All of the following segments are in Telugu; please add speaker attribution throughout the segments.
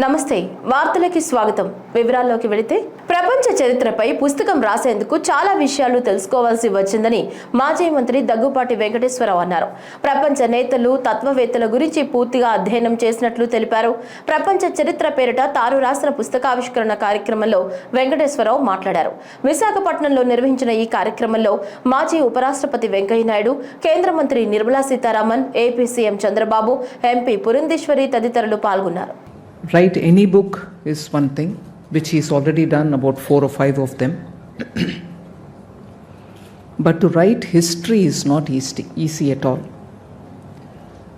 Speaker 1: నమస్తే వార్తలకి స్వాగతం. వివరాల్లోకి వెళితే ప్రపంచ చరిత్రపై పుస్తకం రాసేందుకు చాలా విషయాలు తెలుసుకోవాల్సి వచ్చిందని మాజీ మంత్రి దగ్గుపాటి వెంకటేశ్వరరావు అన్నారు. ప్రపంచ నేతలు తత్వవేత్తల గురించి పూర్తిగా అధ్యయనం చేసినట్లు తెలిపారు. ప్రపంచ చరిత్ర పేరిట తాను రాసిన పుస్తకావిష్కరణ కార్యక్రమంలో వెంకటేశ్వరరావు మాట్లాడారు. విశాఖపట్నంలో నిర్వహించిన ఈ కార్యక్రమంలో మాజీ ఉపరాష్ట్రపతి వెంకయ్య నాయుడు, కేంద్ర మంత్రి Nirmala Sitharaman, AP CM Chandrababu, MP Purandeswari తదితరులు పాల్గొన్నారు.
Speaker 2: Write any book is one thing, which he's already done about 4 or 5 of them. But to write history is not easy at all.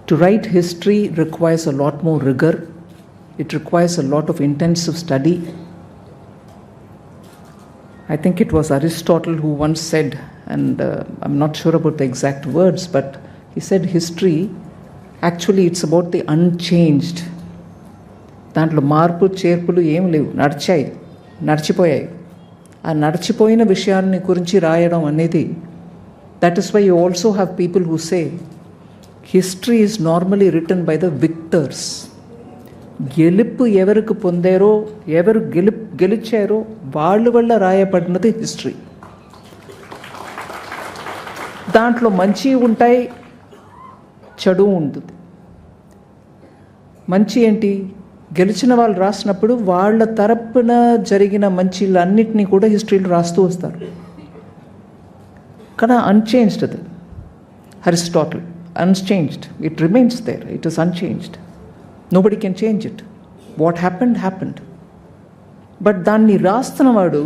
Speaker 2: To write history requires a lot more rigor. It requires a lot of intensive study. I think it was Aristotle who once said, and I'm not sure about the exact words, but he said history, actually it's about the unchanged. దాంట్లో మార్పు చేర్పులు ఏం లేవు, నడిచిపోయాయి. ఆ నడిచిపోయిన విషయాన్ని గురించి రాయడం అనేది, that is why you also have people who say history is normally written by the victors. గెలుపు ఎవరికి పొందారో, ఎవరు గెలిచారో వాళ్ళ వల్ల రాయబడినది హిస్టరీ. దాంట్లో మంచి ఉంటాయి, చెడు ఉంటుంది. మంచి ఏంటి? గెలిచిన వాళ్ళు రాసినప్పుడు వాళ్ళ తరపున జరిగిన మంచిలన్నిటినీ కూడా హిస్టరీలో రాస్తూ వస్తారు. కానీ అన్చేంజ్డ్ అది. Aristotle unchanged, it remains there, it is unchanged. Nobody can change it. What happened. But దాన్ని రాస్తున్నవాడు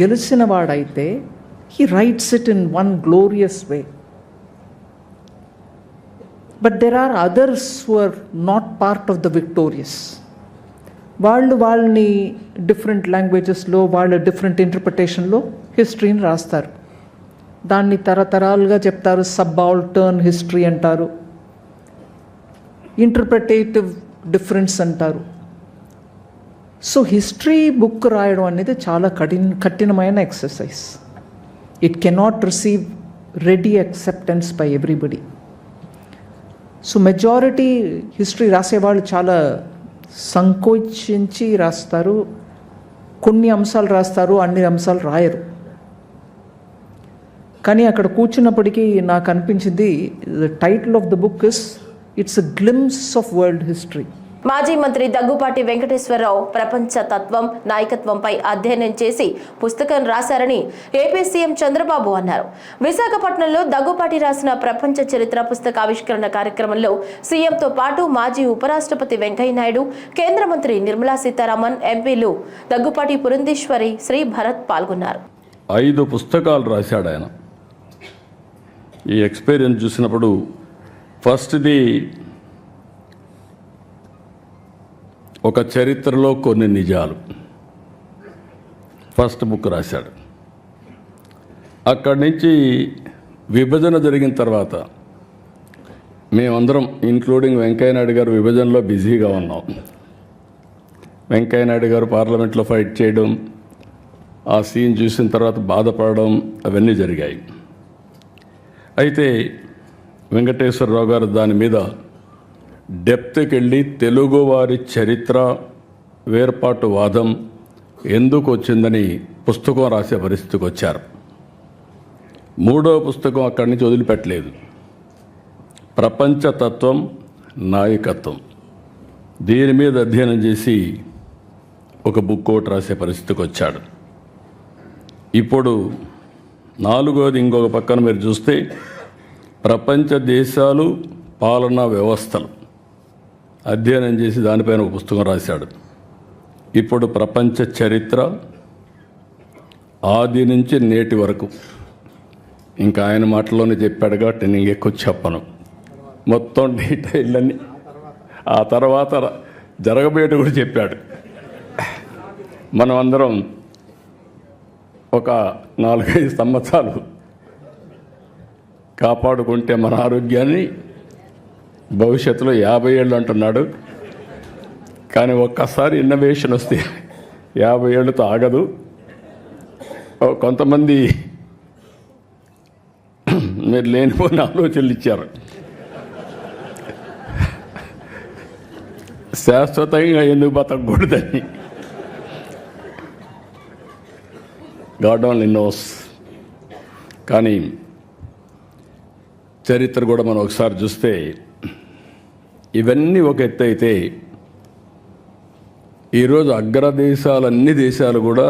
Speaker 2: గెలిచిన వాడైతే he writes it in one glorious way. But there are others who are not part of the victorious. వాళ్ళని డిఫరెంట్ లాంగ్వేజెస్లో, వాళ్ళ డిఫరెంట్ ఇంటర్ప్రిటేషన్లో హిస్టరీని రాస్తారు. దాన్ని తరతరాలుగా చెప్తారు. సబాల్టర్న్ హిస్టరీ అంటారు, ఇంటర్ప్రిటేటివ్ డిఫరెన్స్ అంటారు. సో హిస్టరీ బుక్ రాయడం అనేది చాలా కఠినమైన exercise. It cannot receive ready acceptance by everybody. So majority history రాసేవాళ్ళు చాలా సంకోచించి రాస్తారు. కొన్ని అంశాలు రాస్తారు, అన్ని అంశాలు రాయరు. కానీ అక్కడ కూర్చున్నప్పటికీ నాకు అనిపించింది, the title of the book is it's a glimpse of world history.
Speaker 1: మాజీ మంత్రి దగ్గుపాటి వెంకటేశ్వరరావు ప్రపంచ తత్వం, నాయకత్వంపై అధ్యయనం చేసి పుస్తకం రాశారని ఏపీ సీఎం చంద్రబాబు అన్నారు. విశాఖపట్నంలో దగ్గుపాటి రాసిన ప్రపంచ చరిత్ర పుస్తకావిష్కరణ కార్యక్రమంలో సీఎంతో పాటు మాజీ ఉపరాష్ట్రపతి వెంకయ్య నాయుడు, కేంద్ర మంత్రి నిర్మలా సీతారామన్, ఎంపీలు దగ్గుపాటి పురంధేశ్వరి, శ్రీ భరత్ పాల్గొన్నారు.
Speaker 3: 5 పుస్తకాలు రాశాడు ఆయన. ఈ ఎక్స్పీరియన్స్ చూసినప్పుడు ఫస్ట్ది ఒక చరిత్రలో కొన్ని నిజాలు, ఫస్ట్ బుక్ రాశాడు. అక్కడి నుంచి విభజన జరిగిన తర్వాత మేమందరం, ఇంక్లూడింగ్ వెంకయ్య నాయుడు గారు, విభజనలో బిజీగా ఉన్నాం. వెంకయ్య నాయుడు గారు పార్లమెంట్లో ఫైట్ చేయడం, ఆ సీన్ చూసిన తర్వాత బాధపడడం, అవన్నీ జరిగాయి. అయితే వెంకటేశ్వరరావు గారు దాని మీద డెప్త్కి వెళ్ళి తెలుగువారి చరిత్ర, వేర్పాటు వాదం ఎందుకు వచ్చిందని పుస్తకం రాసే పరిస్థితికి వచ్చారు. 3వ పుస్తకం అక్కడి నుంచి వదిలిపెట్టలేదు. ప్రపంచతత్వం, నాయకత్వం, దీని మీద అధ్యయనం చేసి ఒక బుక్ ఒకటి రాసే పరిస్థితికి వచ్చాడు. ఇప్పుడు 4వది ఇంకొక పక్కన మీరు చూస్తే ప్రపంచ దేశాలు, పాలనా వ్యవస్థలు అధ్యయనం చేసి దానిపైన ఒక పుస్తకం రాశాడు. ఇప్పుడు ప్రపంచ చరిత్ర ఆది నుంచి నేటి వరకు, ఇంకా ఆయన మాటల్లోనే చెప్పాడు కాబట్టి నేను ఎక్కువ చెప్పను. మొత్తం డీటెయిల్ ఆ తర్వాత జరగబోయేట కూడా చెప్పాడు. మనం అందరం ఒక 4-5 సంవత్సరాలు కాపాడుకుంటే మన ఆరోగ్యాన్ని, భవిష్యత్తులో 50 ఏళ్ళు అంటున్నాడు. కానీ ఒక్కసారి ఇన్నోవేషన్ వస్తే 50 ఏళ్ళతో ఆగదు. కొంతమంది మీరు లేనిపోయిన ఆలోచనలు ఇచ్చారు. శాశ్వతంగా ఎందుకు బతకూడదని. God only knows. కానీ చరిత్ర కూడా మనం ఒకసారి చూస్తే ఇవన్నీ ఒక ఎత్తు అయితే ఈరోజు అన్ని దేశాలు కూడా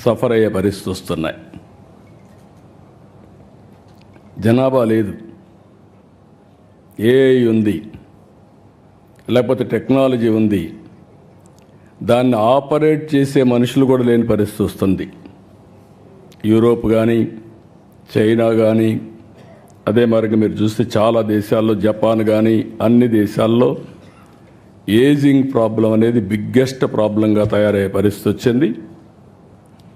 Speaker 3: సఫర్ అయ్యే పరిస్థితి వస్తున్నాయి. జనాభా లేదు, ఏఐ ఉంది, లేకపోతే టెక్నాలజీ ఉంది, దాన్ని ఆపరేట్ చేసే మనుషులు కూడా లేని పరిస్థితి వస్తుంది. యూరోప్ కానీ, చైనా కానీ, అదే మరిగా మీరు చూస్తే చాలా దేశాల్లో, జపాన్ కానీ, అన్ని దేశాల్లో ఏజింగ్ ప్రాబ్లం అనేది బిగ్గెస్ట్ ప్రాబ్లంగా తయారయ్యే పరిస్థితి వచ్చింది.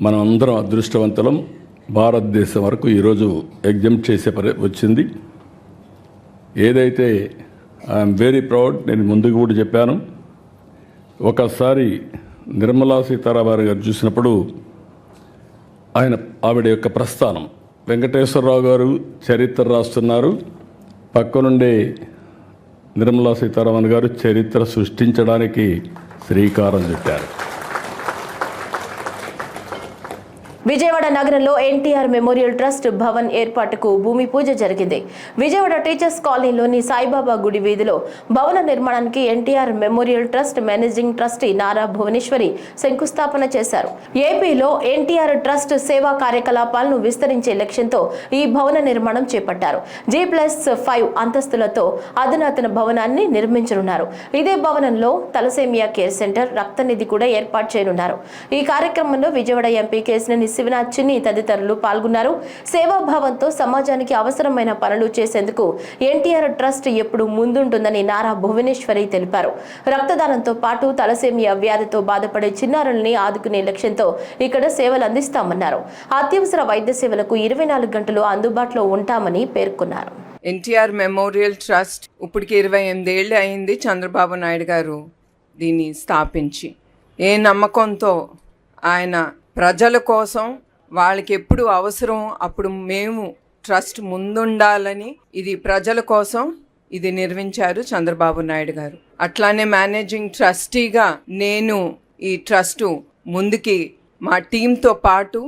Speaker 3: మనం అందరం అదృష్టవంతులం. భారతదేశం వరకు ఈరోజు ఎగ్జామ్ చేసే వచ్చింది. ఏదైతే ఐఎమ్ వెరీ ప్రౌడ్, నేను ముందుకు కూడా చెప్పాను. ఒకసారి నిర్మలా సీతారామన్ గారు చూసినప్పుడు ఆవిడ యొక్క ప్రస్థానం, వెంకటేశ్వరరావు గారు చరిత్ర రాస్తున్నారు, పక్కనుండే నిర్మలా సీతారామన్ గారు చరిత్ర సృష్టించడానికి శ్రీకారం చుట్టారు.
Speaker 1: విజయవాడ నగరంలో ఎన్టీఆర్ మెమోరియల్ ట్రస్ట్ భవన్ ఏర్పాటుకు భూమి పూజ జరిగింది. విజయవాడ టీచర్స్ కాలనీలోని సాయిబాబా గుడి వీధిలో భవన నిర్మాణానికి NTR memorial trust managing trustee Nara Bhuvaneshwari శంకుస్థాపన చేశారు. ఏపీలో ఎన్టీఆర్ ట్రస్ట్ సేవా కార్యకలాపాలను విస్తరించే లక్ష్యంతో ఈ భవన నిర్మాణం చేపట్టారు. G+5 అంతస్తులతో అధునాతన భవనాన్ని నిర్మించనున్నారు. ఇదే భవనంలో తలసేమియా కేర్ సెంటర్, రక్తనిధి కూడా ఏర్పాటు చేయనున్నారు. ఈ కార్యక్రమంలో విజయవాడ ఎంపీ కేశినేని శివనాథ్ చిన్ని తదితరులు పాల్గొన్నారు. సేవాభావంతో సమాజానికి అవసరమైన పనులు చేసేందుకు ఎన్టీఆర్ ట్రస్ట్ ఎప్పుడు ముందుంటుందని నారా భువనేశ్వరి తెలిపారు. రక్తదానంతో పాటు తలసేమియా వ్యాధితో బాధపడే చిన్నారుల్ని ఆదుకునే లక్ష్యంతో ఇక్కడ సేవలు అందిస్తామన్నారు. అత్యవసర వైద్య సేవలకు 24 గంటలు అందుబాటులో ఉంటామని పేర్కొన్నారు.
Speaker 4: ఎన్టీఆర్ మెమోరియల్ ట్రస్ట్ ఇప్పటికి 28 ఏళ్ళు అయింది చంద్రబాబు నాయుడు గారు దీన్ని స్థాపించి. ఏ నమ్మకంతో ఆయన ప్రజల కోసం, వాళ్ళకి ఎప్పుడు అవసరం అప్పుడు మేము ట్రస్ట్ ముందుండాలని ఇది ప్రజల కోసం ఇది నిర్మించారు చంద్రబాబు నాయుడు గారు. అట్లానే మేనేజింగ్ ట్రస్టీగా నేను ఈ ట్రస్ట్ ముందుకి మా టీంతో పాటు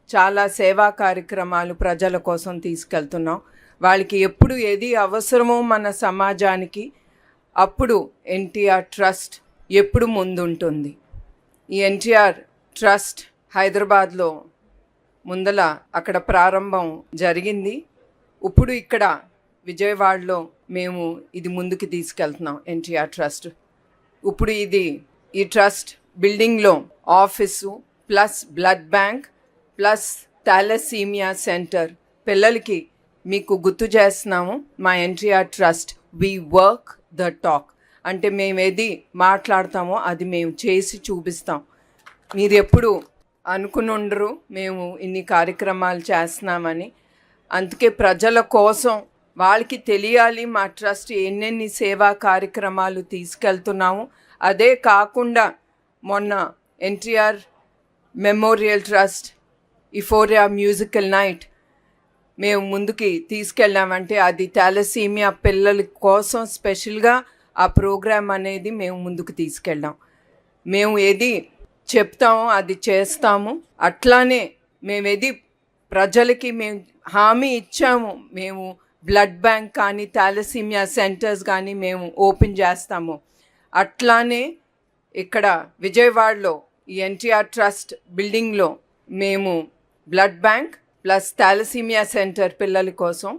Speaker 4: చాలా సేవా కార్యక్రమాలు ప్రజల కోసం తీసుకెళ్తున్నాం. వాళ్ళకి ఎప్పుడు ఏది అవసరమో మన సమాజానికి అప్పుడు ఎన్టీఆర్ ట్రస్ట్ ఎప్పుడు ముందుంటుంది. ఈ ఎన్టీఆర్ ట్రస్ట్ హైదరాబాద్లో ముందల అక్కడ ప్రారంభం జరిగింది. ఇప్పుడు ఇక్కడ విజయవాడలో మేము ఇది ముందుకు తీసుకెళ్తున్నాం ఎన్టీఆర్ ట్రస్ట్. ఇప్పుడు ఈ ట్రస్ట్ బిల్డింగ్లో office plus blood bank plus thalassemia centre పిల్లలకి మీకు గుర్తు చేస్తున్నాము. మా NTR trust we work the talk అంటే మేము ఏది మాట్లాడతామో అది మేము చేసి చూపిస్తాం. మీరు ఎప్పుడు అనుకుని ఉండరు మేము ఇన్ని కార్యక్రమాలు చేస్తున్నామని. అందుకే ప్రజల కోసం వాళ్ళకి తెలియాలి మా ట్రస్ట్ ఎన్నెన్ని సేవా కార్యక్రమాలు తీసుకెళ్తున్నాము. అదే కాకుండా మొన్న NTR memorial trust euphoria musical night మేము ముందుకి తీసుకెళ్ళామంటే అది థాలసీమియా పిల్లల కోసం స్పెషల్గా ఆ ప్రోగ్రామ్ అనేది మేము ముందుకు తీసుకెళ్ళాం. మేము ఏది చెప్తాము అది చేస్తాము. అట్లానే మేమేది ప్రజలకి మేము హామీ ఇచ్చాము, మేము బ్లడ్ బ్యాంక్ కానీ థాలసీమియా సెంటర్స్ కానీ మేము ఓపెన్ చేస్తాము. అట్లానే ఇక్కడ విజయవాడలో ఈ ఎన్టీఆర్ ట్రస్ట్ బిల్డింగ్లో మేము blood bank plus thalassemia centre పిల్లల కోసం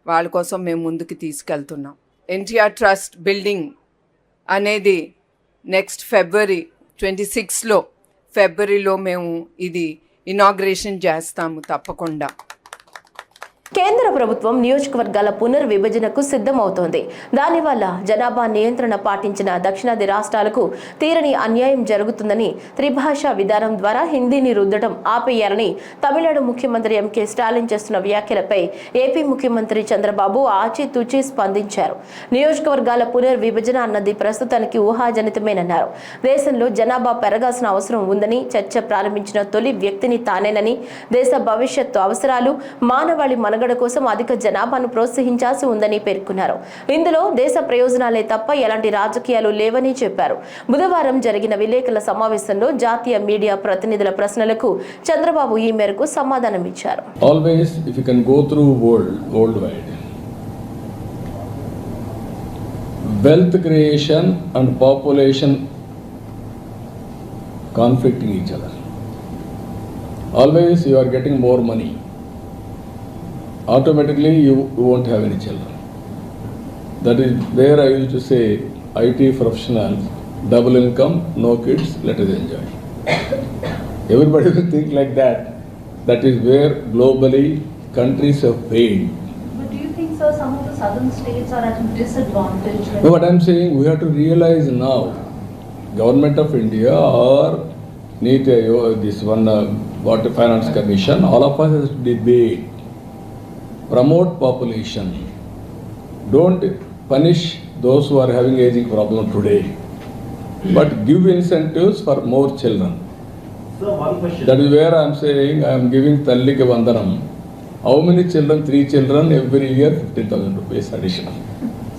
Speaker 4: వాళ్ళ కోసం మేము ముందుకు తీసుకెళ్తున్నాం. ఎన్టీఆర్ ట్రస్ట్ బిల్డింగ్ అనేది నెక్స్ట్ ఫిబ్రవరి 26లో మేము ఇది ఇనాగ్రేషన్ చేస్తాము తప్పకుండా.
Speaker 1: కేంద్ర ప్రభుత్వం నియోజకవర్గాల పునర్విభజనకు సిద్ధమవుతోంది. దానివల్ల జనాభా నియంత్రణ పాటించిన దక్షిణాది రాష్ట్రాలకు తీరని అన్యాయం జరుగుతుందని త్రిభాషా విధానం ద్వారా హిందీని రుద్దడం ఆపేయాలని తమిళనాడు ముఖ్యమంత్రి ఎంకే స్టాలిన్ చేస్తున్న వ్యాఖ్యలపై ఏపీ ముఖ్యమంత్రి చంద్రబాబు ఆచితూచి స్పందించారు. నియోజకవర్గాల పునర్విభజన అన్నది ప్రస్తుతానికి ఊహాజనితమేనన్నారు. దేశంలో జనాభా పెరగాల్సిన అవసరం ఉందని చర్చ ప్రారంభించిన తొలి వ్యక్తిని తానేనని, దేశ భవిష్యత్తు అవసరాలు మానవాళి మనుగడ కోసం అధిక జనాభాను ప్రోత్సహించాల్సి ఉందని పేర్కొన్నారు. ఇందులో దేశ ప్రయోజనాలే తప్ప ఎలాంటి రాజకీయాలు లేవని చెప్పారు. బుధవారం జరిగిన విలేకరుల సమావేశంలో జాతీయ మీడియా ప్రతినిధుల ప్రశ్నలకు చంద్రబాబు ఈ మేరకు సమాధానమిచ్చారు.
Speaker 3: Always, if you can go through worldwide, wealth creation and population conflicting each other. Always you are getting more money. Automatically you won't have any children. That is where I used to say IT professionals, double income, no kids, let us enjoy. Everybody will think like that. That is where globally countries have failed.
Speaker 5: But do you think, sir, some of the southern states are at a disadvantage?
Speaker 3: No, what I'm saying, we have to realize now, Government of India or NEET, this one, Water Finance Commission, all of us has to debate, promote population. Don't punish those who are having aging problem today, but give incentives for more children.
Speaker 6: So one question.
Speaker 3: That is where I am saying I am giving Talliki Vandanam. How many children? 3 children every year, 15,000 rupees additional.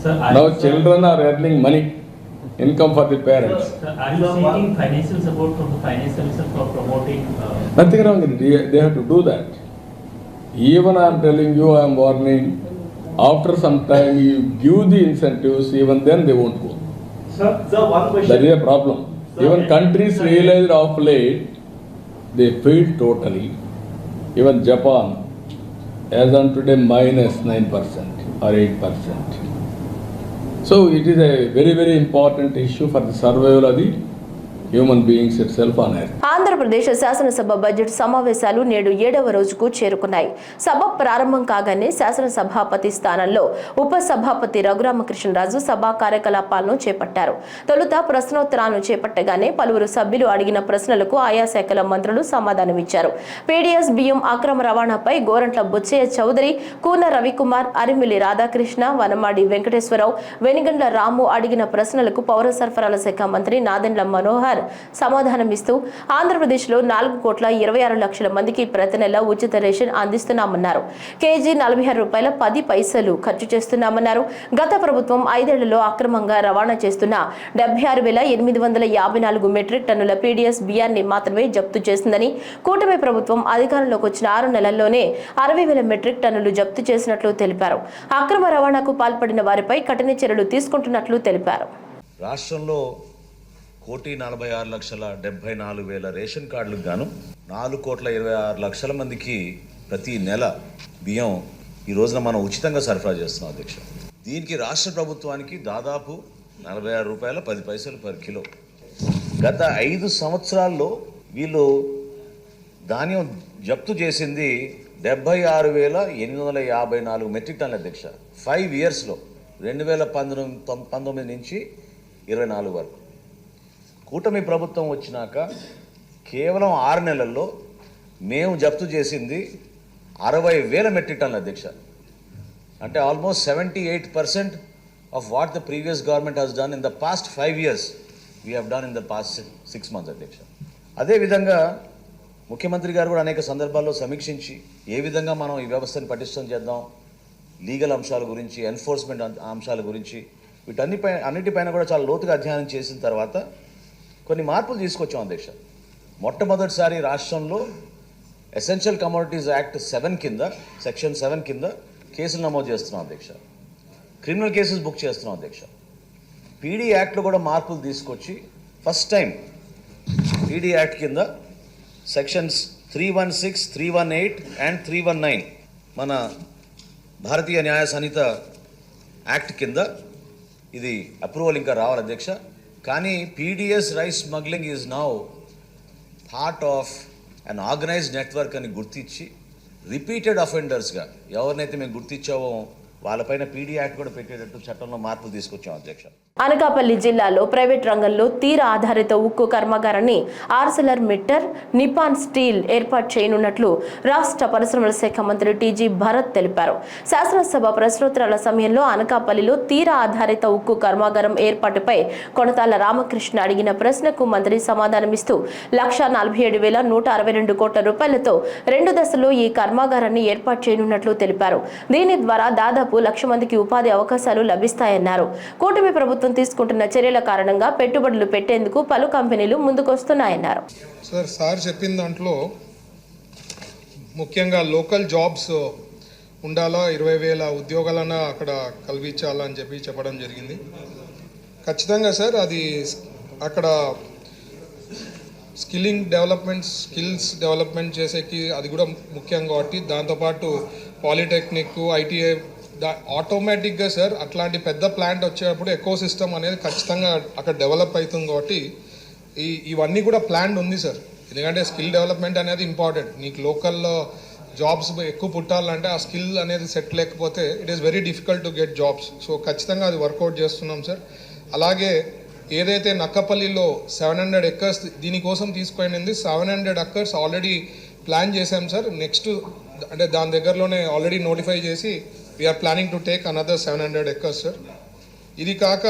Speaker 6: Sir,
Speaker 3: Now children are earning money, income for the parents.
Speaker 6: Sir, are you seeking financial support from the finance commission for promoting?
Speaker 3: Nothing wrong in it. They have to do that. Even I am telling you, I am warning. After some time, you give the incentives, even then they won't go.
Speaker 6: Sir, one question.
Speaker 3: That is a problem. Even countries realized of late, they failed totally. Even Japan, as on today, minus 9% or 8%. So it is a very, very important issue for the survival of the human beings itself on earth.
Speaker 1: Andhra Pradesh శాసనసభ బడ్జెట్ సమావేశాలు నేడు 7వ రోజుకు చేరుకున్నాయి. సభ ప్రారంభం కాగానే శాసనసభాపతి స్థానంలో ఉపసభాపతి రఘురామకృష్ణరాజు సభా కార్యకలాపాలను చేపట్టారు. తొలుత ప్రశ్నోత్తరాలను చేపట్టగానే పలువురు సభ్యులు అడిగిన ప్రశ్నలకు ఆయా శాఖల మంత్రులు సమాధానమిచ్చారు. పీడీఎస్ బియ్యం అక్రమ రవాణాపై గోరంట్ల బుచ్చయ్య చౌదరి, కూన రవికుమార్, అరిమిలి రాధాకృష్ణ, వనమాడి వెంకటేశ్వరరావు, వెనిగండ్ల రాము అడిగిన ప్రశ్నలకు పౌర సరఫరాల శాఖ మంత్రి నాదెండ్ల మనోహర్ సమాధానమిస్తూ ఆంధ్రప్రదేశ్లో 4,26,00,000 మందికి ప్రతి నెల ఉచిత రేషన్ అందిస్తున్నామన్నారు. కేజీ 46 రూపాయల 10 పైసలు ఖర్చు చేస్తున్నామన్నారు. గత ప్రభుత్వం 5 ఏళ్లలో అక్రమంగా రవాణా చేస్తున్న 76,854 మెట్రిక్ టన్నుల పీడీఎస్ బియ్యాన్ని మాత్రమే జప్తు చేసిందని, కూటమి ప్రభుత్వం అధికారంలోకి వచ్చిన 6 నెలల్లోనే 60,000 మెట్రిక్ టన్నులు జప్తు చేసినట్లు తెలిపారు. అక్రమ రవాణాకు పాల్పడిన వారిపై కఠిన చర్యలు తీసుకుంటున్నట్లు తెలిపారు.
Speaker 7: రాష్ట్రంలో 1,46,74,000 రేషన్ కార్డులకు గాను 4,26,00,000 మందికి ప్రతి నెల బియ్యం ఈ రోజున మనం ఉచితంగా సరఫరా చేస్తున్నాం అధ్యక్ష. దీనికి రాష్ట్ర ప్రభుత్వానికి దాదాపు 46 రూపాయల 10 పైసలు పర్ కిలో. గత 5 సంవత్సరాల్లో వీళ్ళు ధాన్యం జప్తు చేసింది 76,854 మెట్రిక్ టన్నుల అధ్యక్ష. 5 ఇయర్స్లో 2019 నుంచి 24 వరకు. కూటమి ప్రభుత్వం వచ్చినాక కేవలం 6 నెలల్లో మేము జప్తు చేసింది 60,000 మెట్రిక్ టన్నుల అధ్యక్ష. అంటే almost 78% of what the previous government has done in the past 5 years we have done in the past 6 months అధ్యక్ష. అదేవిధంగా ముఖ్యమంత్రి గారు కూడా అనేక సందర్భాల్లో సమీక్షించి ఏ విధంగా మనం ఈ వ్యవస్థను పటిష్టం చేద్దాం, లీగల్ అంశాల గురించి, ఎన్ఫోర్స్మెంట్ అంశాల గురించి, అన్నిటిపైన కూడా చాలా లోతుగా అధ్యయనం చేసిన తర్వాత కొన్ని మార్పులు తీసుకొచ్చాం అధ్యక్ష. మొట్టమొదటిసారి రాష్ట్రంలో ఎసెన్షియల్ కమోడిటీస్ యాక్ట్ 7 కింద, సెక్షన్ 7 కింద కేసులు నమోదు చేస్తున్నాం అధ్యక్ష. క్రిమినల్ కేసెస్ బుక్ చేస్తున్నాం అధ్యక్ష. పీడీ యాక్ట్లో కూడా మార్పులు తీసుకొచ్చి ఫస్ట్ టైం పీడీ యాక్ట్ కింద సెక్షన్స్ 316, 318 అండ్ 319 మన భారతీయ న్యాయ సంహిత యాక్ట్ కింద ఇది అప్రూవల్ ఇంకా రావాలి అధ్యక్ష. కానీ PDS rice smuggling is now part of an organised network అని గుర్తించి రిపీటెడ్ అఫెండర్స్గా ఎవరినైతే మేము గుర్తించామో వాళ్ళపైన పీడీ యాక్ట్ కూడా పెట్టేటట్టు చట్టంలో మార్పులు తీసుకొచ్చాం అధ్యక్ష.
Speaker 1: అనకాపల్లి జిల్లాలో ప్రైవేట్ రంగంలో తీర ఆధారిత ఉక్కు కర్మాగారాన్ని ఆర్సెలర్ మిట్టర్, నిపాన్ స్టీల్ ఏర్పాటు చేయనున్నట్లు రాష్ట్ర పరిశ్రమల శాఖ మంత్రి టీజీ భరత్ తెలిపారు. శాసనసభ ప్రశ్నోత్తరాల సమయంలో అనకాపల్లిలో తీర ఆధారిత ఉక్కు కర్మాగారం ఏర్పాటుపై కొనతాల రామకృష్ణ అడిగిన ప్రశ్నకు మంత్రి సమాధానమిస్తూ 1,47,162 కోట్ల రూపాయలతో 2 దశల్లో ఈ కర్మాగారాన్ని ఏర్పాటు చేయనున్నట్లు తెలిపారు. దీని ద్వారా దాదాపు 1,00,000 మందికి ఉపాధి అవకాశాలు లభిస్తాయన్నారు. కూటమి ప్రభుత్వం తీసుకుంటున్న చర్యల కారణంగా పెట్టుబడులు పెట్టేందుకు పలు కంపెనీలు ముందుకొస్తున్నాయన్నారు.
Speaker 8: సార్ చెప్పిన దాంట్లో ముఖ్యంగా లోకల్ జాబ్స్ ఉండాలా, 20,000 ఉద్యోగాలన్నా అక్కడ కల్పించాలని చెప్పడం జరిగింది. ఖచ్చితంగా సార్ అది అక్కడ స్కిల్స్ డెవలప్మెంట్ చేసేకి అది కూడా ముఖ్యం కాబట్టి దాంతోపాటు పాలిటెక్నిక్, ఐటీఐ ఆటోమేటిక్గా సార్ అట్లాంటి పెద్ద ప్లాంట్ వచ్చేటప్పుడు ఎకో సిస్టమ్ అనేది ఖచ్చితంగా అక్కడ డెవలప్ అవుతుంది కాబట్టి ఇవన్నీ కూడా ప్లాన్ ఉంది సార్. ఎందుకంటే స్కిల్ డెవలప్మెంట్ అనేది ఇంపార్టెంట్. నీకు లోకల్లో జాబ్స్ ఎక్కువ పుట్టాలంటే ఆ స్కిల్ అనేది సెట్ లేకపోతే it is very difficult to get jobs. So ఖచ్చితంగా అది వర్కౌట్ చేస్తున్నాం సార్. అలాగే ఏదైతే నక్కపల్లిలో 700 acres దీనికోసం తీసుకుపోయింది, 700 acres ఆల్రెడీ ప్లాన్ చేశాం సార్. నెక్స్ట్ అంటే దాని దగ్గరలోనే ఆల్రెడీ నోటిఫై చేసి we're planning to take another 700 acres sir. ఇది కాక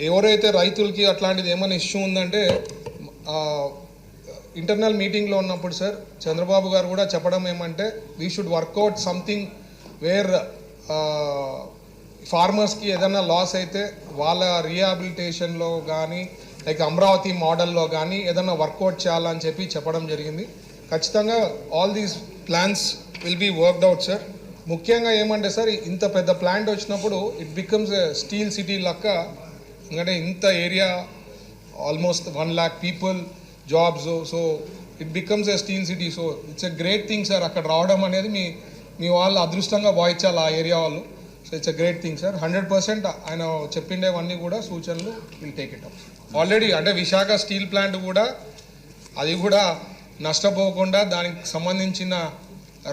Speaker 8: ఎవరైతే రైతులకి అట్లాంటిది ఏమైనా ఇష్యూ ఉందంటే ఇంటర్నల్ మీటింగ్లో ఉన్నప్పుడు సార్ చంద్రబాబు గారు కూడా చెప్పడం ఏమంటే we should work out something where ఫార్మర్స్కి ఏదైనా లాస్ అయితే వాళ్ళ రీహాబిలిటేషన్లో కానీ లైక్ అమరావతి మోడల్లో కానీ ఏదైనా వర్కౌట్ చేయాలని చెప్పడం జరిగింది. ఖచ్చితంగా all these plans will be worked out sir. ముఖ్యంగా ఏమంటే సార్ ఇంత పెద్ద ప్లాంట్ వచ్చినప్పుడు it becomes a steel city లెక్క. ఎందుకంటే ఇంత area almost 1 lakh people jobs, so it becomes a steel city. So it's a great thing sir. అక్కడ రావడం అనేది మీ వాళ్ళు అదృష్టంగా భావించాలి ఆ ఏరియా వాళ్ళు. So it's a great thing sir. 100% ఆయన చెప్పిండేవన్నీ కూడా సూచనలు will take it up. Already అంటే విశాఖ స్టీల్ ప్లాంట్ కూడా అది కూడా నష్టపోకుండా దానికి సంబంధించిన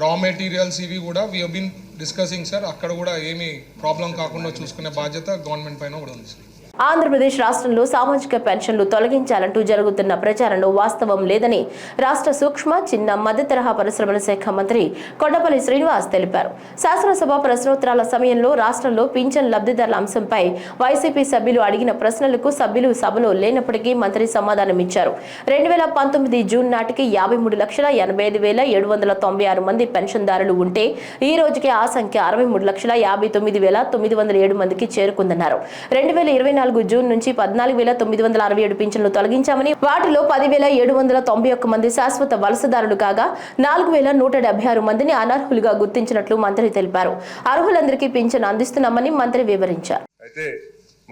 Speaker 8: రా మెటీరియల్స్ ఇవి కూడా we have been discussing sir. అక్కడ కూడా ఏమీ ప్రాబ్లం కాకుండా చూసుకునే బాధ్యత గవర్నమెంట్ పైన కూడా ఉంది సార్.
Speaker 1: ఆంధ్రప్రదేశ్ రాష్ట్రంలో సామాజిక పెన్షన్లు తొలగించాలంటూ జరుగుతున్న ప్రచారంలో వాస్తవం లేదని రాష్ట్ర సూక్ష్మ, చిన్న, మధ్య తరహా పరిశ్రమల శాఖ మంత్రి కొండపల్లి శ్రీనివాస్ తెలిపారు. శాసనసభ ప్రశ్నోత్తరాల సమయంలో రాష్ట్రంలో పింఛన్ లబ్ధిదారుల అంశంపై వైసీపీ సభ్యులు అడిగిన ప్రశ్నలకు సభ్యులు సభలో లేనప్పటికీ మంత్రి సమాధానమిచ్చారు. 2019 జూన్ నాటికి 53,85,796 మంది పెన్షన్దారులు ఉంటే ఈ రోజుకి ఆ సంఖ్య 63,59,907 మందికి చేరుకుందన్నారు. 2024 జూన్ నుంచి 14,967 పింఛన్లు తొలగించామని, వాటిలో 10,791 మంది శాశ్వత వలసదారులు కాగా 4,176 మందిని అనర్హులుగా గుర్తించినట్లు మంత్రి తెలిపారు. అర్హులందరికీ పింఛన్ అందిస్తున్నామని మంత్రి వివరించారు.
Speaker 9: అయితే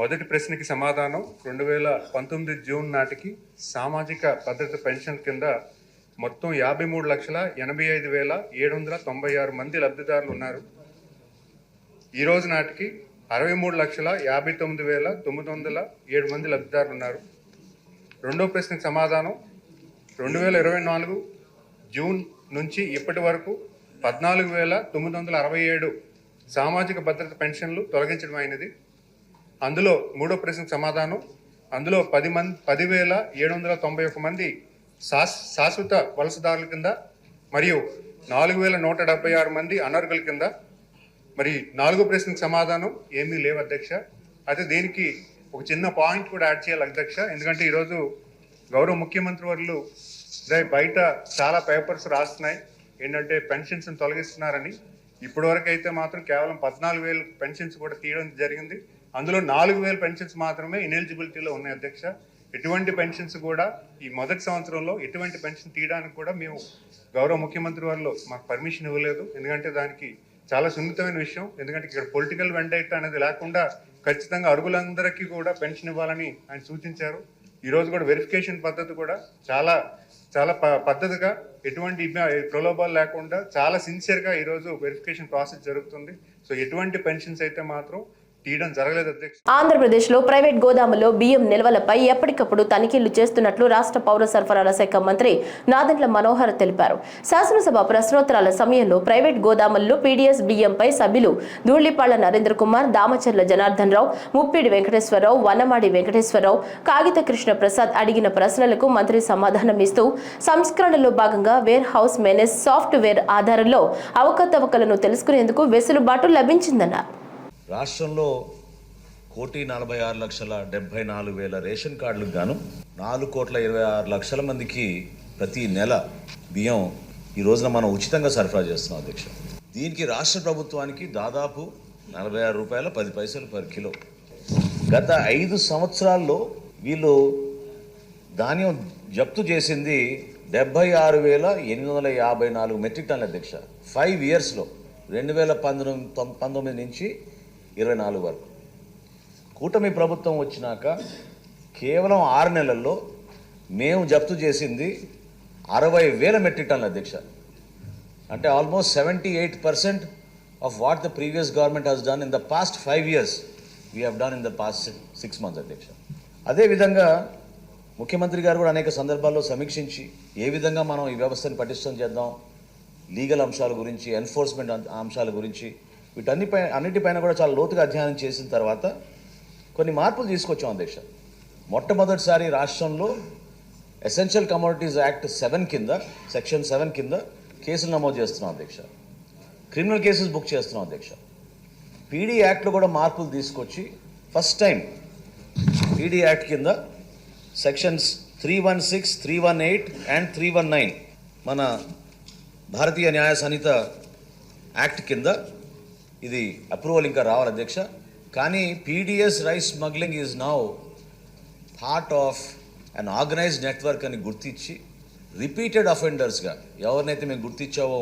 Speaker 9: మొదటి ప్రశ్నకి సమాధానం 2019 జూన్ నాటికి సామాజిక భద్రత పెన్షన్ కింద మొత్తం 53,85,796 మంది లబ్ధిదారులు ఉన్నారు. ఈ రోజు నాటికి 63,59,907 మంది లబ్ధిదారులు ఉన్నారు. రెండో ప్రశ్నకు సమాధానం 2024 జూన్ నుంచి ఇప్పటి వరకు 14,967 సామాజిక భద్రత పెన్షన్లు తొలగించడం అయినది. అందులో మూడో ప్రశ్నకు సమాధానం అందులో 10,791 మంది శాశ్వత వలసదారుల కింద మరియు 4,176 మంది అనర్హుల కింద. మరి నాలుగో ప్రశ్నకు సమాధానం ఏమీ లేవు అధ్యక్ష. అయితే దీనికి ఒక చిన్న పాయింట్ కూడా యాడ్ చేయాలి అధ్యక్ష. ఎందుకంటే ఈరోజు గౌరవ ముఖ్యమంత్రి వర్యులు బయట చాలా పేపర్స్ రాస్తున్నాయి ఏంటంటే పెన్షన్స్ తొలగిస్తున్నారని. ఇప్పటివరకు అయితే మాత్రం కేవలం 14,000 పెన్షన్స్ కూడా తీయడం జరిగింది. అందులో 4,000 పెన్షన్స్ మాత్రమే ఇనెలిజిబిలిటీలో ఉన్నాయి అధ్యక్ష. ఎటువంటి పెన్షన్స్ కూడా ఈ మొదటి సంవత్సరంలో ఎటువంటి పెన్షన్ తీయడానికి కూడా మేము గౌరవ ముఖ్యమంత్రి వారిలో మాకు పర్మిషన్ ఇవ్వలేదు. ఎందుకంటే దానికి చాలా సున్నితమైన విషయం. ఎందుకంటే ఇక్కడ పొలిటికల్ వెండైట్ అనేది లేకుండా ఖచ్చితంగా అర్హులందరికీ కూడా పెన్షన్ ఇవ్వాలని ఆయన సూచించారు. ఈరోజు కూడా వెరిఫికేషన్ పద్ధతి కూడా చాలా చాలా పద్ధతిగా ఎటువంటి ప్రలోభాలు లేకుండా చాలా సిన్సియర్గా ఈరోజు వెరిఫికేషన్ ప్రాసెస్ జరుగుతుంది. సో ఎటువంటి పెన్షన్స్ అయితే మాత్రం తీయడం జరగలేదు అధ్యక్ష.
Speaker 1: ఆంధ్రప్రదేశ్లో ప్రైవేట్ గోదాముల్లో బియ్యం నిల్వలపై ఎప్పటికప్పుడు తనిఖీలు చేస్తున్నట్లు రాష్ట్ర పౌర సరఫరాల శాఖ మంత్రి నాదెండ్ల మనోహర్ తెలిపారు. శాసనసభ ప్రశ్నోత్తరాల సమయంలో ప్రైవేట్ గోదాముల్లో పీడీఎస్ బియ్యంపై సభ్యులు ధూళిపాళ్ల నరేంద్ర కుమార్, దామచర్ల జనార్దన్ రావు, ముప్పిడి వెంకటేశ్వరరావు, వన్నమాడి వెంకటేశ్వరరావు, కాగిత కృష్ణ ప్రసాద్ అడిగిన ప్రశ్నలకు మంత్రి సమాధానం ఇస్తూ సంస్కరణలో భాగంగా వేర్ హౌస్ మేనేజ్ సాఫ్ట్వేర్ ఆధారంలో అవకతవకలను తెలుసుకునేందుకు వెసులుబాటు లభించిందన్నారు.
Speaker 7: రాష్ట్రంలో 1,46,74,000 రేషన్ కార్డులకు గాను 4,26,00,000 మందికి ప్రతి నెల బియ్యం ఈ రోజున మనం ఉచితంగా సరఫరా చేస్తున్నాం అధ్యక్ష. దీనికి రాష్ట్ర ప్రభుత్వానికి దాదాపు ₹46.10 పర్ కిలో. గత 5 సంవత్సరాల్లో వీళ్ళు ధాన్యం జప్తు చేసింది 76,854 మెట్రిక్ టన్నుల అధ్యక్ష. 5 ఇయర్స్లో 2019 నుంచి 24 వరకు. కూటమి ప్రభుత్వం వచ్చినాక కేవలం 6 నెలల్లో మేము జప్తు చేసింది 60,000 మెట్రిక్ టన్నుల అధ్యక్ష. అంటే almost 78% of what the previous government has done in the past 5 years we have done in the past 6 months అధ్యక్ష. అదేవిధంగా ముఖ్యమంత్రి గారు కూడా అనేక సందర్భాల్లో సమీక్షించి ఏ విధంగా మనం ఈ వ్యవస్థను పటిష్టం చేద్దాం, లీగల్ అంశాల గురించి, ఎన్ఫోర్స్మెంట్ అంశాల గురించి, అన్నిటిపైన కూడా చాలా లోతుగా అధ్యయనం చేసిన తర్వాత కొన్ని మార్పులు తీసుకొచ్చాం అధ్యక్ష. మొట్టమొదటిసారి రాష్ట్రంలో ఎసెన్షియల్ కమోడిటీస్ యాక్ట్ 7 కింద, సెక్షన్ 7 కింద కేసులు నమోదు చేస్తున్నాం అధ్యక్ష. క్రిమినల్ కేసెస్ బుక్ చేస్తున్నాం అధ్యక్ష. పీడీ యాక్ట్లో కూడా మార్పులు తీసుకొచ్చి ఫస్ట్ టైం పీడీ యాక్ట్ కింద సెక్షన్స్ 316, 318 అండ్ 319 మన భారతీయ న్యాయ సంహిత యాక్ట్ కింద ఇది అప్రూవల్ ఇంకా రావాలి అధ్యక్ష. కానీ PDS rice smuggling is now part of an organised network అని గుర్తించి రిపీటెడ్ అఫెండర్స్గా ఎవరినైతే మేము గుర్తించావో